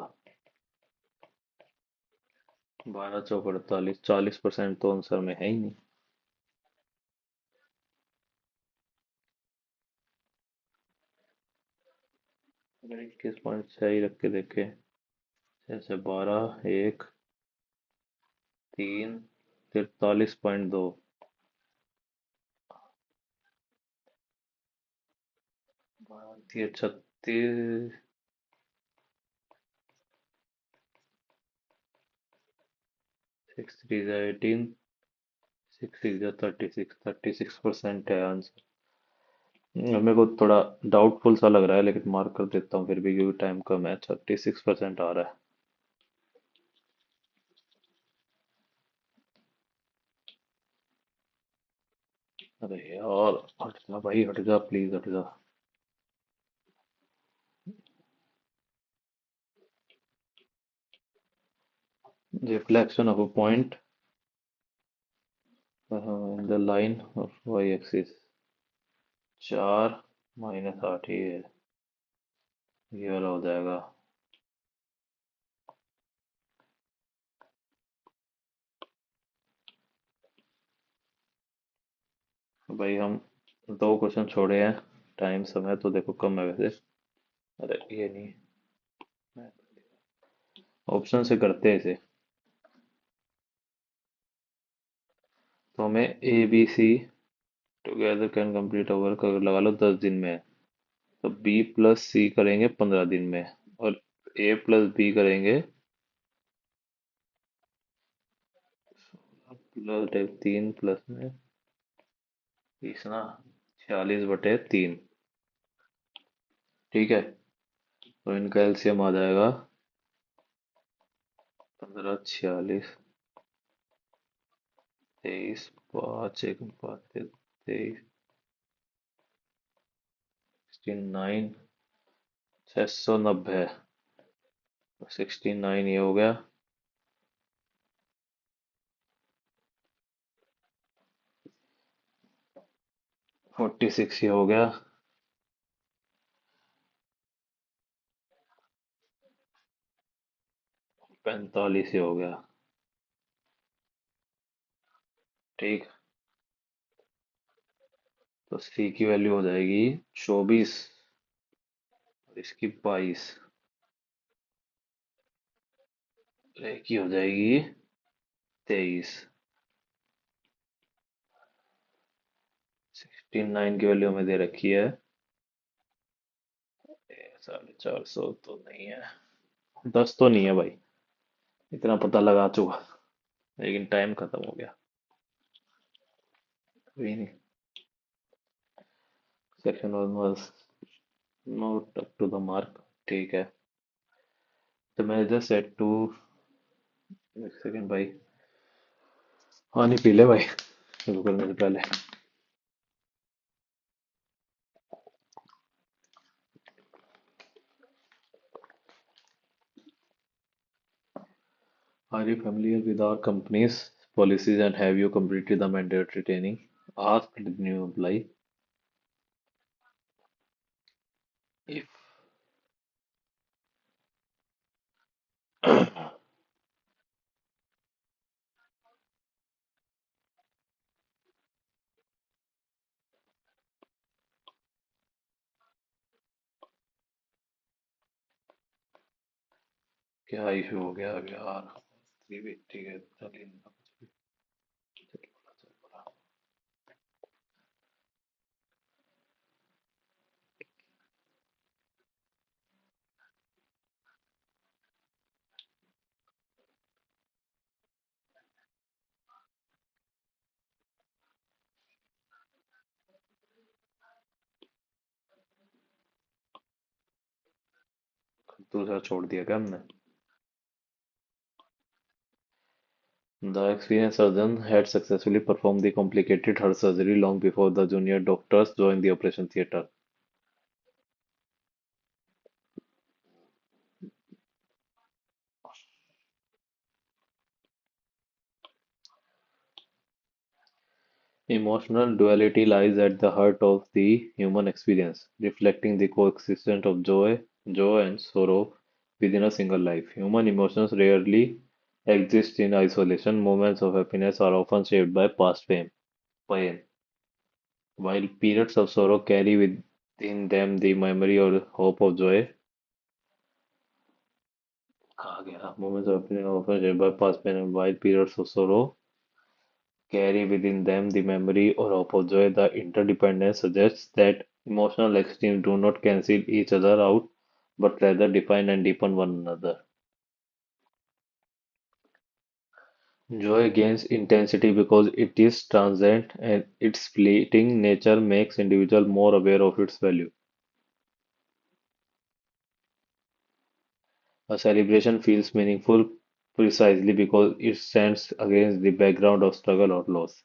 12 चौक 48, 40% तो आंसर में है ही नहीं। अगर 21.6 ही रख के देखे, जैसे 12, एक, तीन, 43.2, ये 36, सिक्स थ्री 18, सिक्स सिक्स 36, 36% है आंसर। मेरे को थोड़ा डाउटफुल सा लग रहा है, लेकिन मार्क कर देता हूँ फिर भी, क्योंकि टाइम कम है। 36% आ रहा है। अरे यार, हट जा भाई, हट जा प्लीज, हट जा। Reflection of a point in the line of Y axis. 4 - 8 ही है। ये वाला हो जाएगा। भाई हम दो क्वेश्चन छोड़े हैं। टाइम समय तो देखो कम है वैसे। अरे ये नहीं, ऑप्शन से करते हैं इसे। तो हमें A B C together can complete our work, अगर लगा लो 10 दिन में है, तो बी प्लस सी करेंगे 15 दिन में, और ए प्लस बी करेंगे प्लस 3 प्लस में 20 ना, 46/3। ठीक है, तो इनका एलसीएम आ जाएगा 15, 46, 23, 5, 1, 5, 23, 69, 690। 69 ये हो गया। 46 ये हो गया। 45 ये हो गया। ठीक। तो सी की वैल्यू हो जाएगी 24, और इसकी 22। ए की हो जाएगी 23। 69 की वैल्यू हमें दे रखी है 450, तो नहीं है। 10 तो नहीं है भाई, इतना पता लगा चुका, लेकिन टाइम खत्म हो गया। कोई नहीं। Section one was not up to the mark. ठीक है। तो मैं जस्ट सेट टू, एक सेकंड भाई, पानी पी ले भाई शुरू करने से पहले। Are you familiar with our company's policies and have you completed the mandatory training? Asked the new employee. If क्या इशू हो गया अब यार? ठीक है, चलिए ना, चल बोला, चल बोला। दूसरा छोड़ दिया क्या हमने? The experienced surgeon had successfully performed the complicated heart surgery long before the junior doctors joined the operation theatre. Emotional duality lies at the heart of the human experience, reflecting the coexistence of joy and sorrow within a single life. Human emotions rarely exist in isolation. Moments of happiness are often shaped by past pain, while periods of sorrow carry within them the memory or hope of joy. कहाँ गया? Moments of happiness are often shaped by past pain, while periods of sorrow carry within them the memory or hope of joy. The interdependence suggests that emotional extremes do not cancel each other out, but rather define and deepen one another. Joy gains intensity because it is transient and its fleeting nature makes individual more aware of its value. A celebration feels meaningful precisely because it stands against the background of struggle or loss.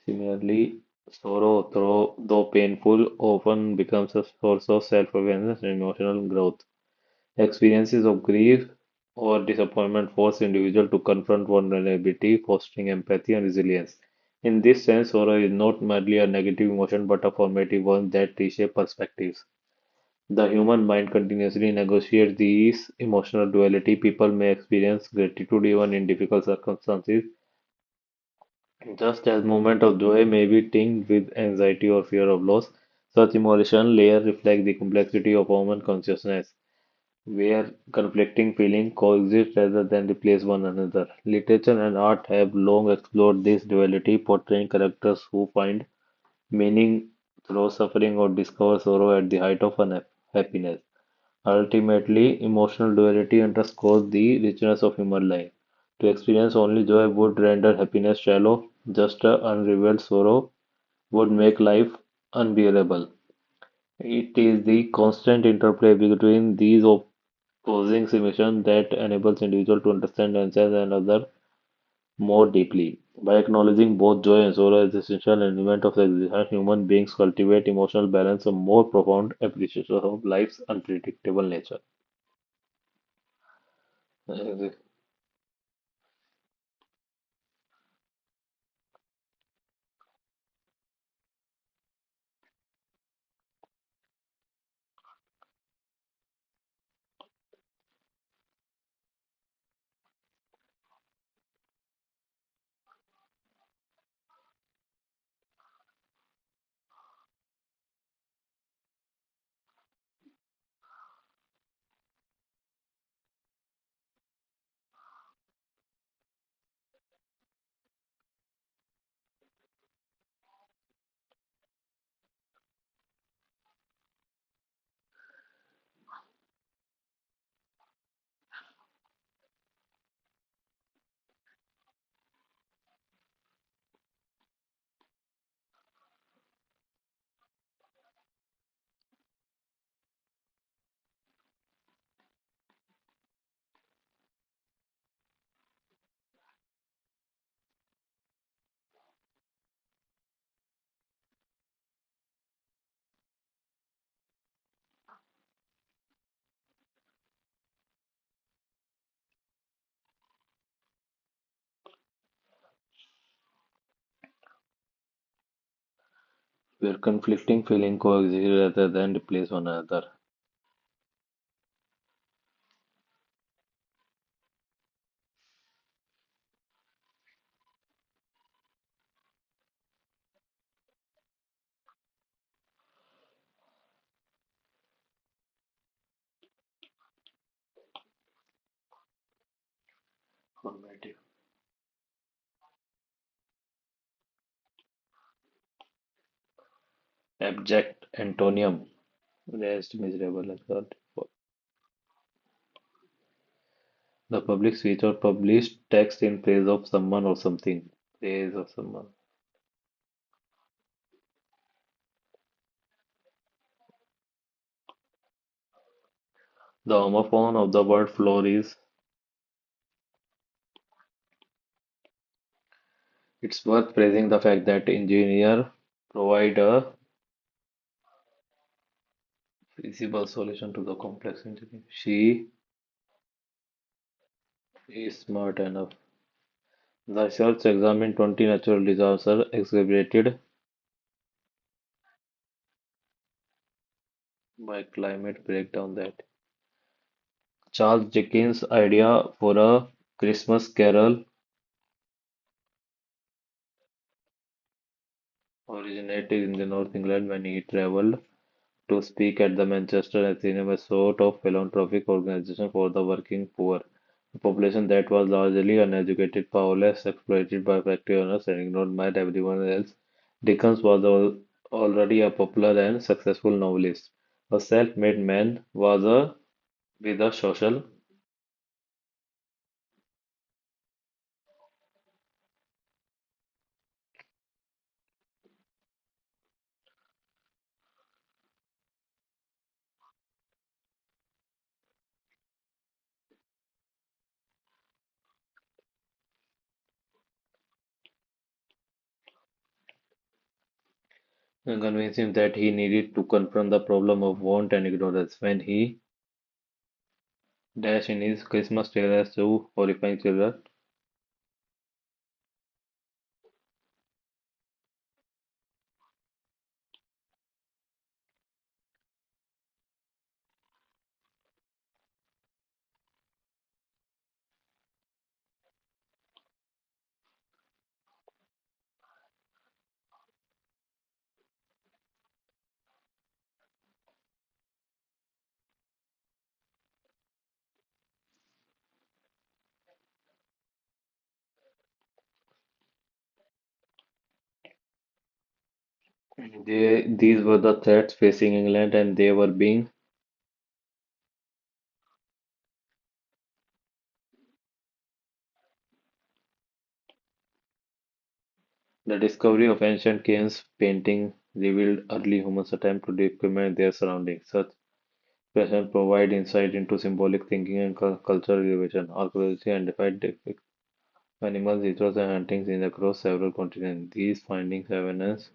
Similarly, sorrow, though painful, often becomes a source of self-awareness and emotional growth. Experiences of grief or disappointment force individuals to confront vulnerability, fostering empathy and resilience. In this sense, sorrow is not merely a negative emotion but a formative one that reshapes perspectives. The human mind continuously negotiates these emotional duality. People may experience gratitude even in difficult circumstances, just as moments of joy may be tinged with anxiety or fear of loss. Such emotional layers reflect the complexity of human consciousness, where conflicting feelings coexist rather than replace one another. Literature and art have long explored this duality, portraying characters who find meaning through suffering or discover sorrow at the height of happiness. Ultimately, emotional duality underscores the richness of human life. To experience only joy would render happiness shallow, just a unrevealed sorrow would make life unbearable. It is the constant interplay between these opposing emotions that enables individuals to understand themselves and others more deeply. By acknowledging both joy and sorrow as essential elements of existence, human beings cultivate emotional balance, a more profound appreciation of life's unpredictable nature. Uh, where conflicting feelings coexist rather than replace one another. Formative. Abject antonium. Rest, miserable, exalt. The public speech or published text in praise of someone or something. Praise of someone. The homophone of the word floor is it's worth praising the fact that engineer provide a feasible solution to the complex engineering. She is smart enough. The research examined 20 natural disasters exacerbated by climate breakdown that Charles Dickens' idea for a Christmas carol originated in the North England when he traveled to speak at the Manchester Athenaeum, a sort of philanthropic organization for the working poor, a population that was largely uneducated, powerless, exploited by factory owners, and ignored by everyone else. Dickens was already a popular and successful novelist. A self-made man was a with a social and convinced him that he needed to confront the problem of want and ignorance. When he dashed in his Christmas trailers to horrifying children, these were the threats facing England, and they were being the discovery of ancient caves painting revealed early humans' attempt to document their surroundings. Such expressions provide insight into symbolic thinking and cultural elevation. Archaeology identified animals, rituals, and hunting scenes across several continents. These findings evidence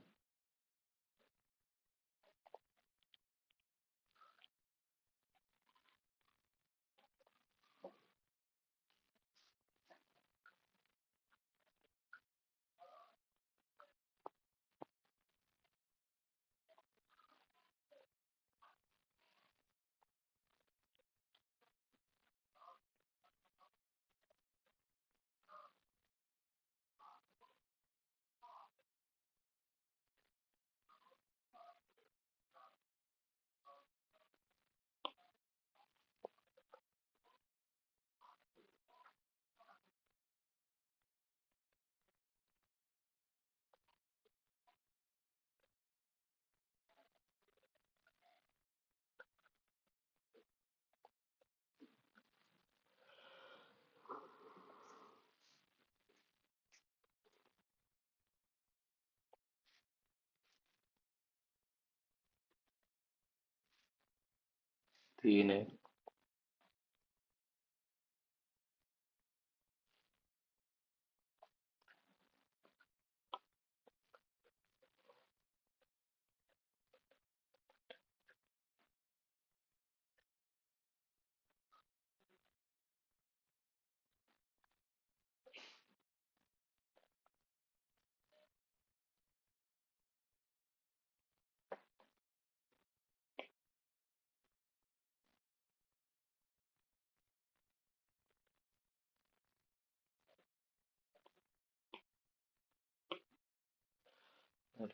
the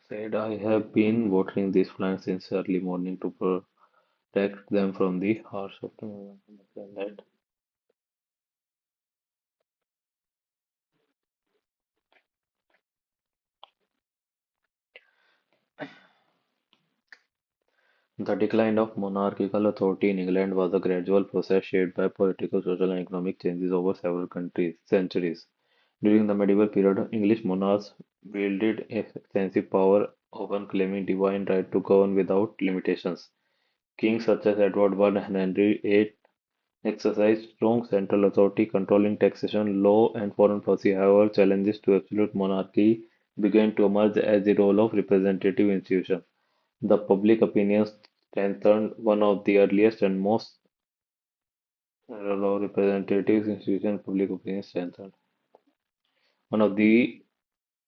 said, I have been watering these plants since early morning to protect them from the harsh of the sunlight. The decline of monarchical authority in England was a gradual process shaped by political, social, and economic changes over several centuries. During the medieval period, English monarchs wielded extensive power, often claiming divine right to govern without limitations. Kings such as Edward I and Henry VIII exercised strong central authority controlling taxation, law, and foreign policy. However, challenges to absolute monarchy began to emerge as the role of representative institution. The public opinion strengthened one of the earliest and most representative institution public opinion strengthened. One of the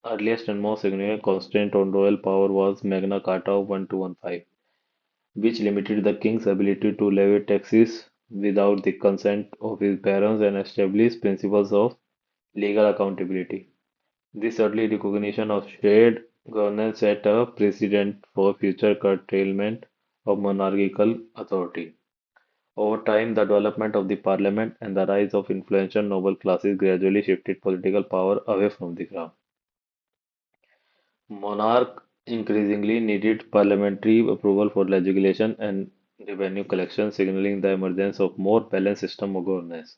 earliest and most significant constraint on royal power was Magna Carta of 1215, which limited the king's ability to levy taxes without the consent of his barons and established principles of legal accountability. This early recognition of shared governance set a precedent for future curtailment of monarchical authority. Over time, the development of the parliament and the rise of influential noble classes gradually shifted political power away from the crown. Monarch increasingly needed parliamentary approval for legislation and revenue collection, signaling the emergence of more balanced system of governance.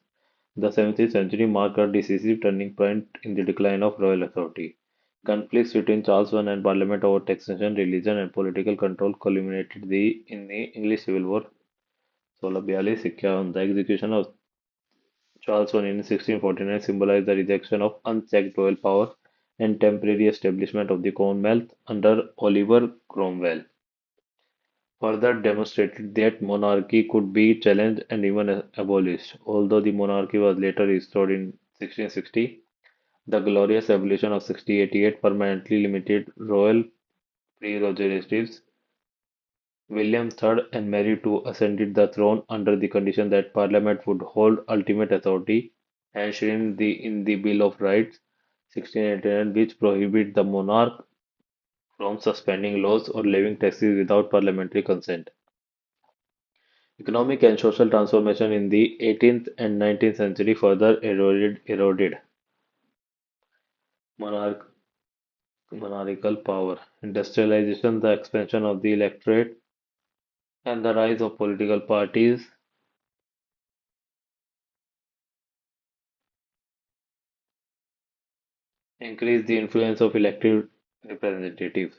The 17th century marked a decisive turning point in the decline of royal authority. Conflicts between Charles I and Parliament over taxation, religion, and political control culminated in the English Civil War 1642 इक्यावन. The execution of Charles I in 1649 symbolized the rejection of unchecked royal power and temporary establishment of the Commonwealth under Oliver Cromwell further demonstrated that monarchy could be challenged and even abolished. Although the monarchy was later restored in 1660, the Glorious Revolution of 1688 permanently limited royal prerogatives. William III and Mary II ascended the throne under the condition that Parliament would hold ultimate authority, enshrined in the Bill of Rights 1689, which prohibit the monarch from suspending laws or levying taxes without parliamentary consent. Economic and social transformation in the 18th and 19th century further eroded monarch, monarchical power. Industrialization, the expansion of the electorate, and the rise of political parties increased the influence of elected representatives.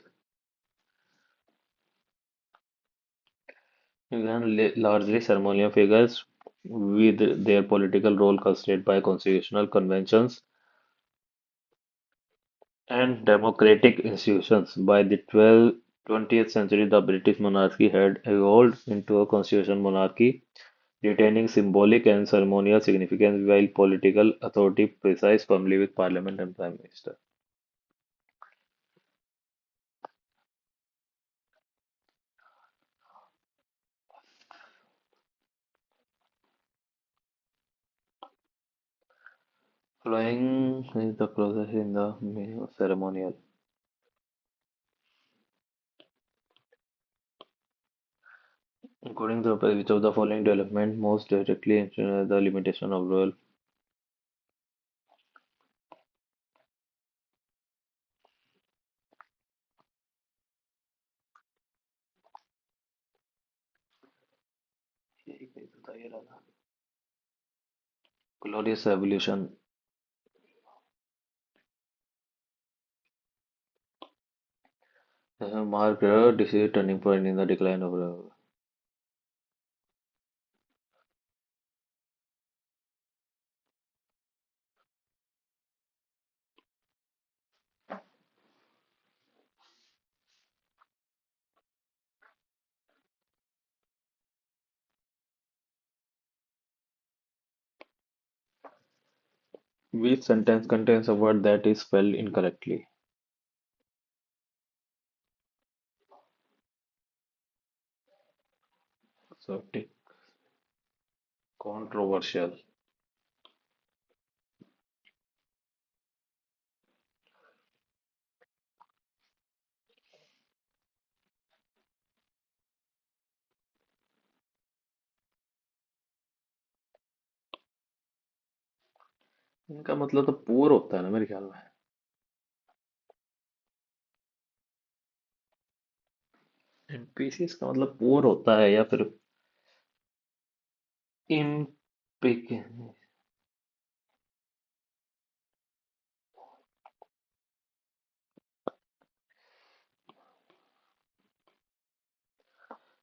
Then largely ceremonial figures with their political role constrained by constitutional conventions and democratic institutions. By the 20th century, the British monarchy had evolved into a constitutional monarchy, retaining symbolic and ceremonial significance while political authority presides firmly with parliament and prime minister. Following is the process in the meaning of ceremonial. According to which of the following development most directly influence the limitation of royal. Glorious Revolution marked a decisive turning point in the decline of which sentence contains a word that is spelled incorrectly. So tick controversial. इनका मतलब तो पुअर होता है ना मेरे ख्याल में. एनपीसीज का मतलब पुअर होता है या फिर इम्पिक.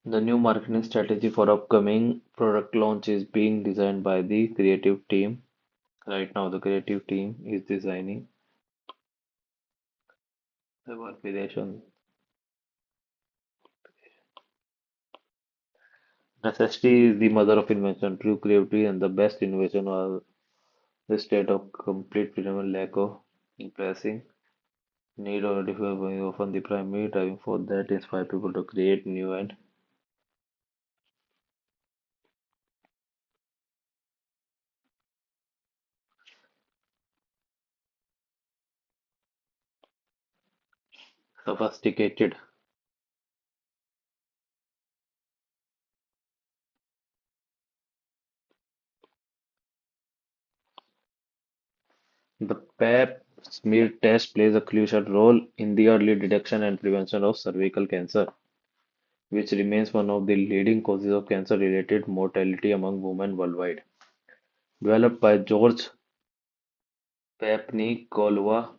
The new marketing strategy for upcoming product launch is being designed by the creative team. Right now, the creative team is designing the application. Necessity is the mother of invention. True creativity and the best innovation are the state of complete freedom and lack of impressing need or difficulty is often the primary driving force that inspire people to create new and sophisticated. The Pap smear test plays a crucial role in the early detection and prevention of cervical cancer, which remains one of the leading causes of cancer-related mortality among women worldwide. Developed by George Papanicolaou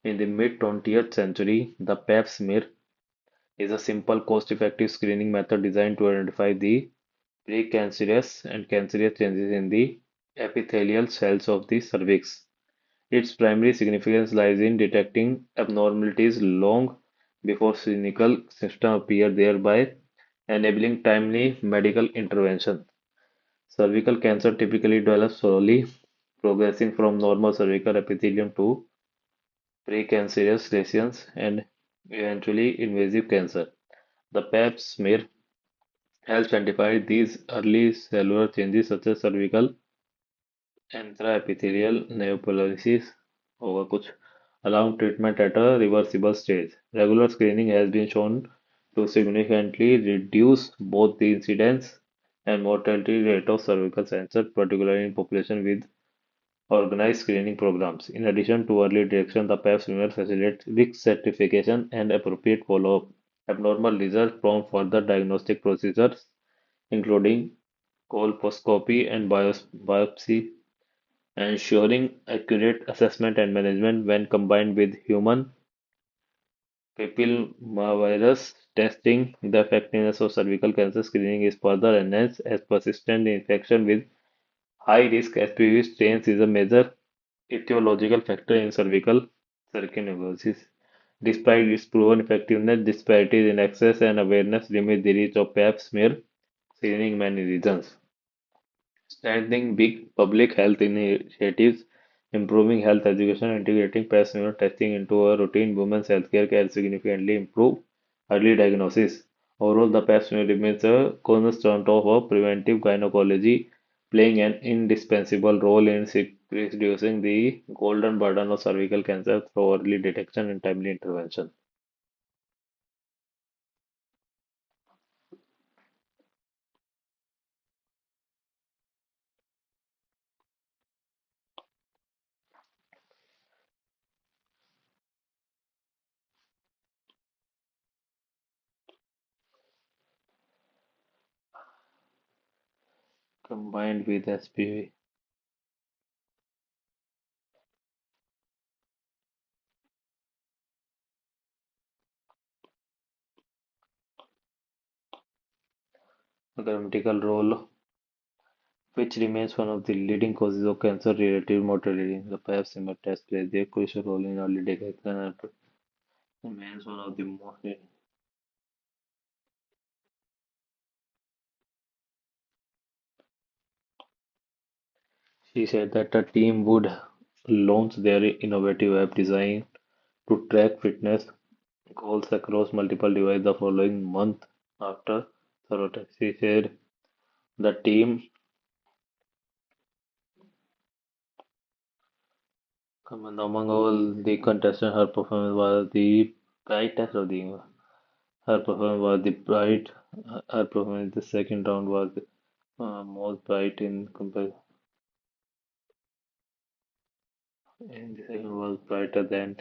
in the mid-20th century, the Pap smear is a simple, cost-effective screening method designed to identify the precancerous and cancerous changes in the epithelial cells of the cervix. Its primary significance lies in detecting abnormalities long before clinical symptoms appear, thereby enabling timely medical intervention. Cervical cancer typically develops slowly, progressing from normal cervical epithelium to precancerous lesions and eventually invasive cancer. The Pap smear helps identify these early cellular changes such as cervical intraepithelial neoplasms होगा कुछ allowing treatment at a reversible stage. Regular screening has been shown to significantly reduce both the incidence and mortality rate of cervical cancer, particularly in population with organized screening programs. In addition to early detection, the PAP smear facilitates risk stratification and appropriate follow-up. Abnormal results prompt further diagnostic procedures, including colposcopy and biopsy, ensuring accurate assessment and management. When combined with human papillomavirus testing, the effectiveness of cervical cancer screening is further enhanced as persistent infection with high-risk HPV strains is a major etiological factor in cervical sarcoidosis. Despite its proven effectiveness, disparities in access and awareness limit the reach of Pap smear screening in many regions. Strengthening big public health initiatives, improving health education, integrating Pap smear testing into a routine women's healthcare can significantly improve early diagnosis. Overall, the Pap smear remains a cornerstone of a preventive gynecology, playing an indispensable role in reducing the golden burden of cervical cancer through early detection and timely intervention. Combined with SPV, grammatical role, which remains one of the leading causes of cancer-related mortality. The Pap smear test plays a crucial role in early detection and remains one of the most. She said that the team would launch their innovative app designed to track fitness goals across multiple devices the following month after Sorota. She said the team, among all the contestants, her performance was the brightest of the her performance was the bright. Her performance in the second round was most bright in comparison. And the second was brighter than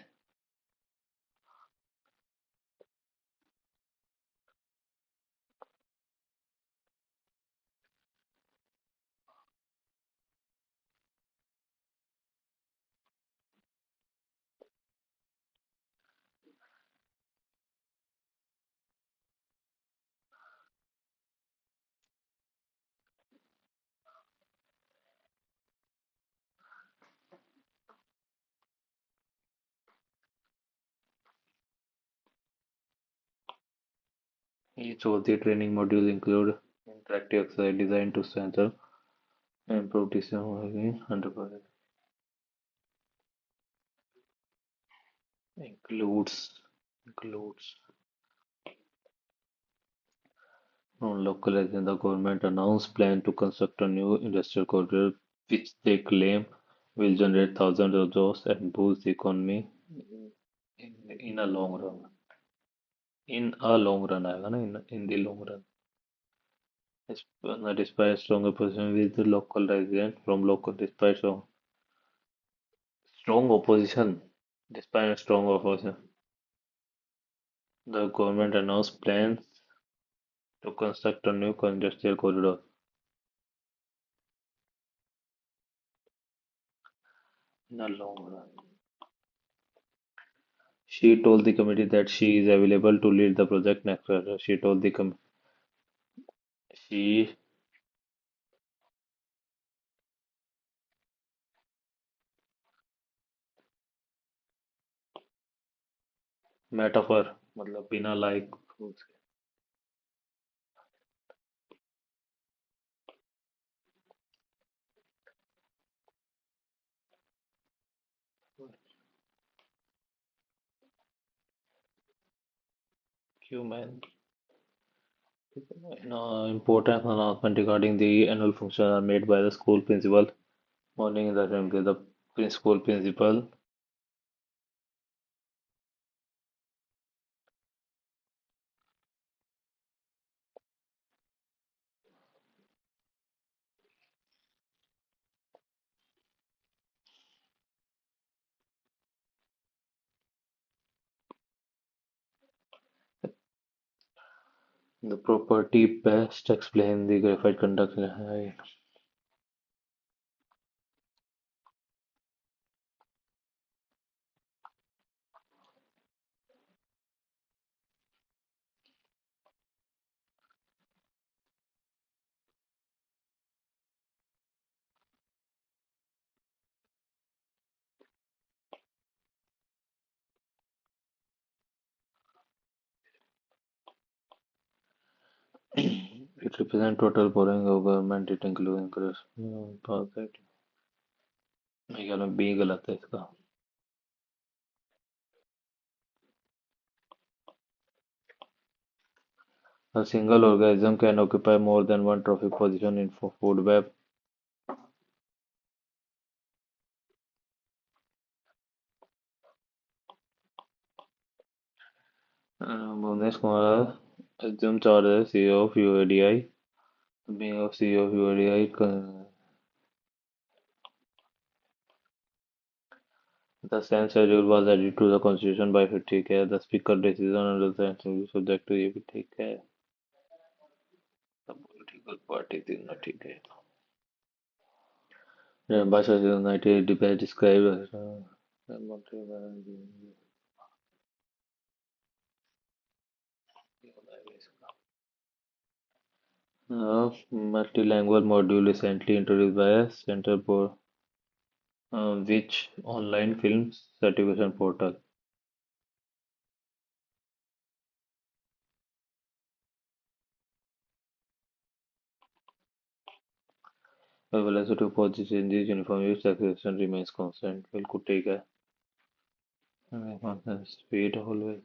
each of the training modules include interactive exercise designed to strengthen and improve decision making. 100% includes on local as the government announced plan to construct a new industrial corridor which they claim will generate thousands of jobs and boost the economy in a long run. In a long run आएगा ना in the long run. Despite strong opposition with the local residents from local strong opposition despite strong opposition, the government announced plans to construct a new industrial corridor in a long run. She told the committee that she is available to lead the project next year. She told the she metaphor मतलब बिना लाइक उसके। Human important announcement regarding the annual function are made by the school principal. Morning in the assembly, the school principal. The property best explain the graphite conduct. It represents total borrowing of government. It includes interest. Perfect. मेरे ख्याल में बी गलत है इसका. A single organism can occupy more than one trophic position in food web. Bhuvnesh Kumar assumed charge as CEO of UADI. Being of CEO of UADI, the same schedule was added to the constitution by 50K. The speaker decision under the assembly subject to ये भी ठीक है. The political party तीनों ठीक है. Basha United debate described as multilingual module recently introduced by a Center for which online film certification portal. The velocity of positive changes uniform use acceleration remains constant. बिल्कुल ठीक है. Constant speed always.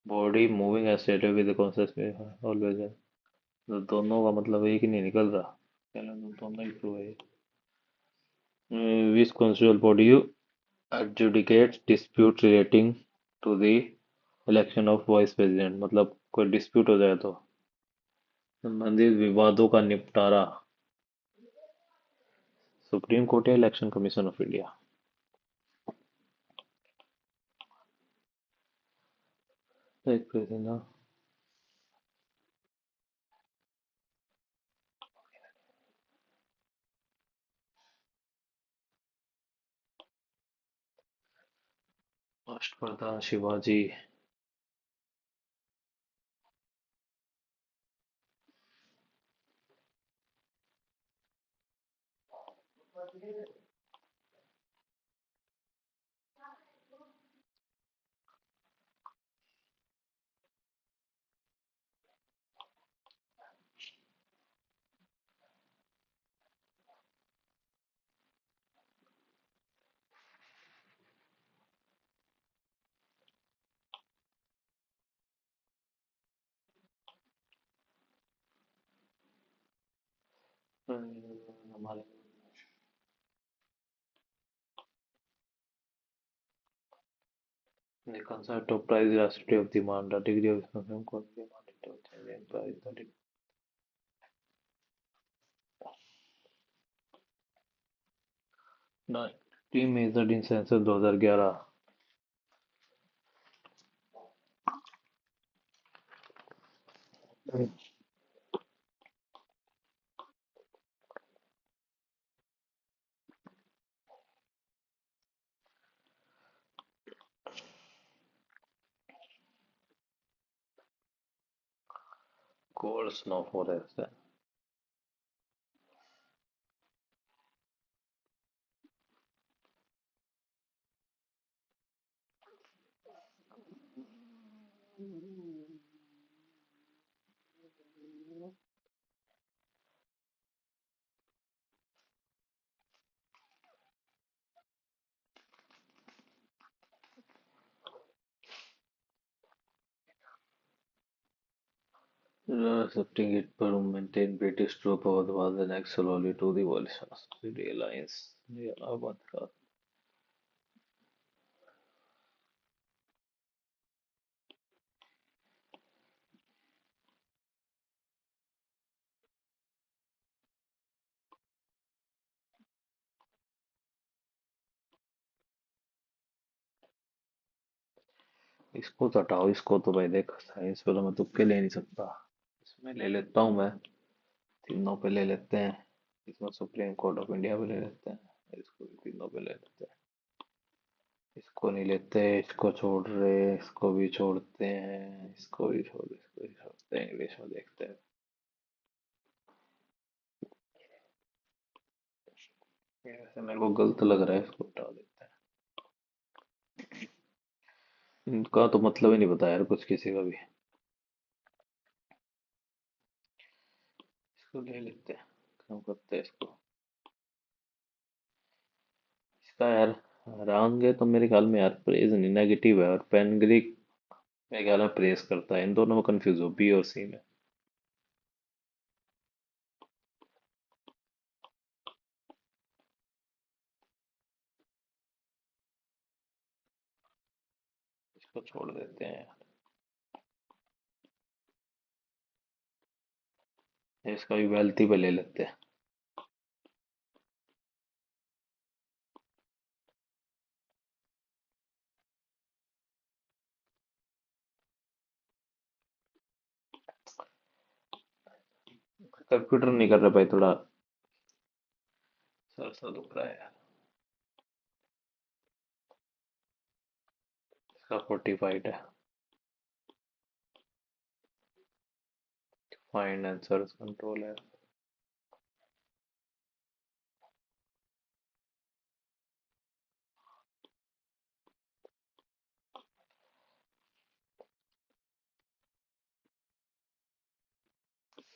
Body moving as stated with the constant speed always है. तो दोनों का मतलब एक ही नहीं निकल रहा. चलो दोनों ही true है. Which constitutional body adjudicates dispute relating to the election of vice president. मतलब कोई dispute हो जाए तो संबंधित विवादों का निपटारा. सुप्रीम कोर्ट या इलेक्शन कमीशन ऑफ इंडिया. एक प्रेसिडेंट. अष्टप्रधान शिवाजी. हमारे the concept of price elasticity of demand, the degree of consumption could be monitored and price the team measured in census 2011. Cold snow forest. Accepting it but maintain British troop over the was the next slowly to the Walshas. The alliance. The Allahabad. इसको तो हटाओ, इसको तो भाई देख साइंस वाला मैं तुक्के ले नहीं सकता। इसमें ले लेता हूँ मैं। तीनों पे ले लेते हैं। इसमें सुप्रीम कोर्ट ऑफ इंडिया पे ले लेते हैं, इसको भी तीनों पे ले लेते हैं। इसको नहीं लेते, इसको छोड़ रहे, इसको भी छोड़ते हैं, इसको भी छोड़ते हैं, इंग्लिश में देखते हैं। ये वैसे मेरे को गलत लग रहा है, इसको हटा देते हैं। इनका तो मतलब ही नहीं पता यार कुछ किसी का भी। इसको ले लेते हैं। काम करते हैं इसको। इसका यार रंग है तो मेरे ख्याल में यार प्रेज नहीं, नेगेटिव है, और पेनग्रिक मेरे ख्याल में प्रेस करता है। इन दोनों में कंफ्यूज हो, बी और सी में। इसको छोड़ देते हैं यार, इसका भी वेल्थी पे ले लेते हैं। कंप्यूटर नहीं कर रहा भाई, थोड़ा सर सर दुख रहा है यार। इसका 45 है। फाइंड आंसर कंट्रोल है।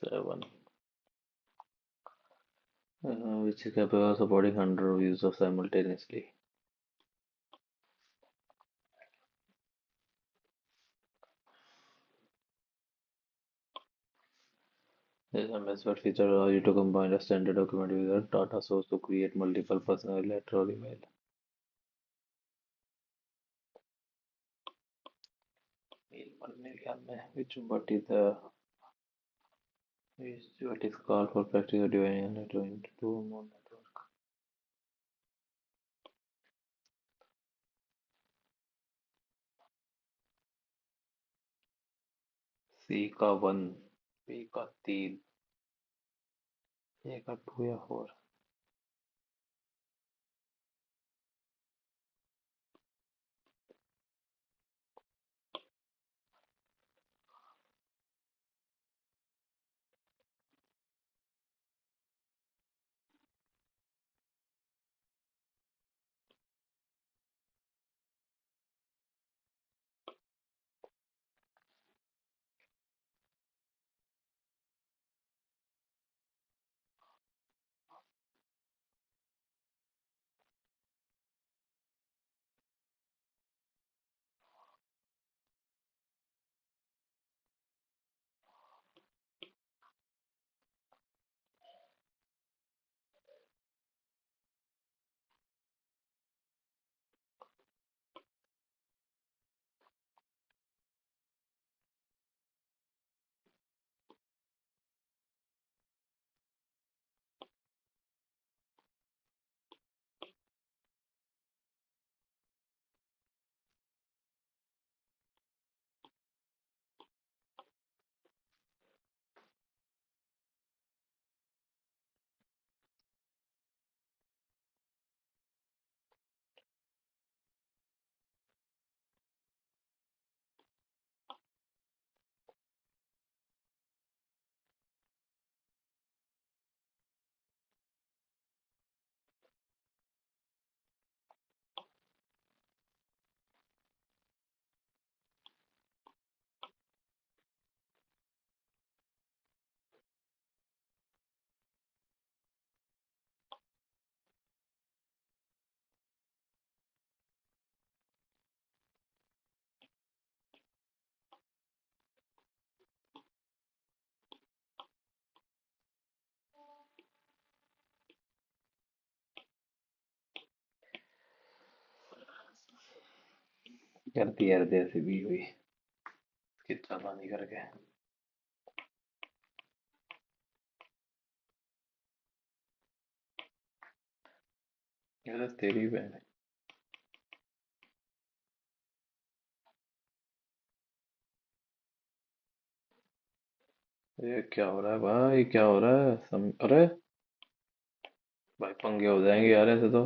7, which is capable of supporting 100 users simultaneously. This MSWord feature allows you to combine a standard document with a data source to create multiple personal letter or email. मेरे ख्याल में which what is called for practical dividing network into two or more network. C का 1, B का 3, A का 2 या 4। करती है हृदय से भी हुई कितना पानी करके। अरे तेरी बहन। ये क्या हो रहा है भाई, क्या हो रहा है अरे भाई पंगे हो जाएंगे यार ऐसे तो।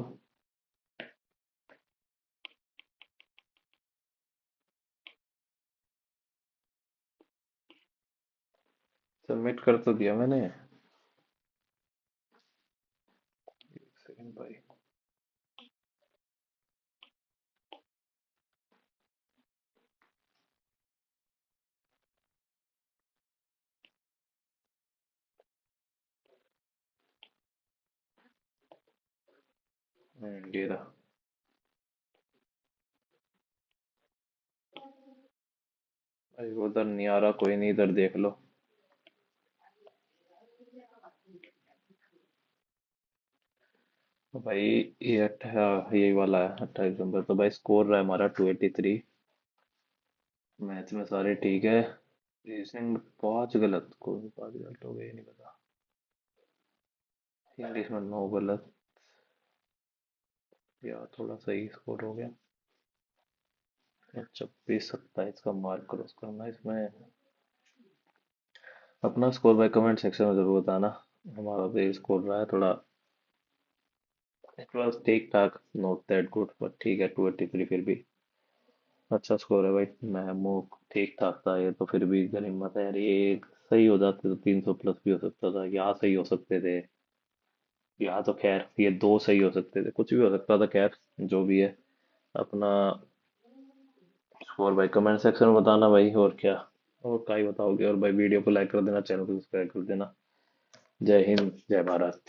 सबमिट कर तो दिया मैंने। एक सेकंड भाई। ये रहा। भाई उधर नहीं आ रहा, कोई नहीं, इधर देख लो। तो भाई ये यही वाला है 28 नंबर, तो भाई स्कोर रहा है हमारा 283। मैथ में सारे ठीक है। रीजनिंग पांच गलत, कोई पांच गलत हो गए नहीं पता। इंग्लिश में 9 गलत। या थोड़ा सही स्कोर हो गया। 26 27 का मार्क क्रॉस करना इसमें। अपना स्कोर भाई कमेंट सेक्शन में जरूर बताना। हमारा तो ये स्कोर रहा है थोड़ा, इट वाज ठीक ठाक, नॉट दैट गुड बट ठीक है, 283 फिर भी अच्छा स्कोर है भाई। मैं ठीक ठाक था ये तो, फिर भी गनीमत है यार, ये सही हो जाते तो 300 प्लस भी हो सकता था, यहाँ सही हो सकते थे। यहाँ तो खैर ये दो सही हो सकते थे, कुछ भी हो सकता था, खैर जो भी है। अपना स्कोर भाई कमेंट सेक्शन में बताना भाई, और क्या। और क्या ही बताओगे, और भाई वीडियो को लाइक कर देना, चैनल को सब्सक्राइब कर देना। जय हिंद, जय भारत।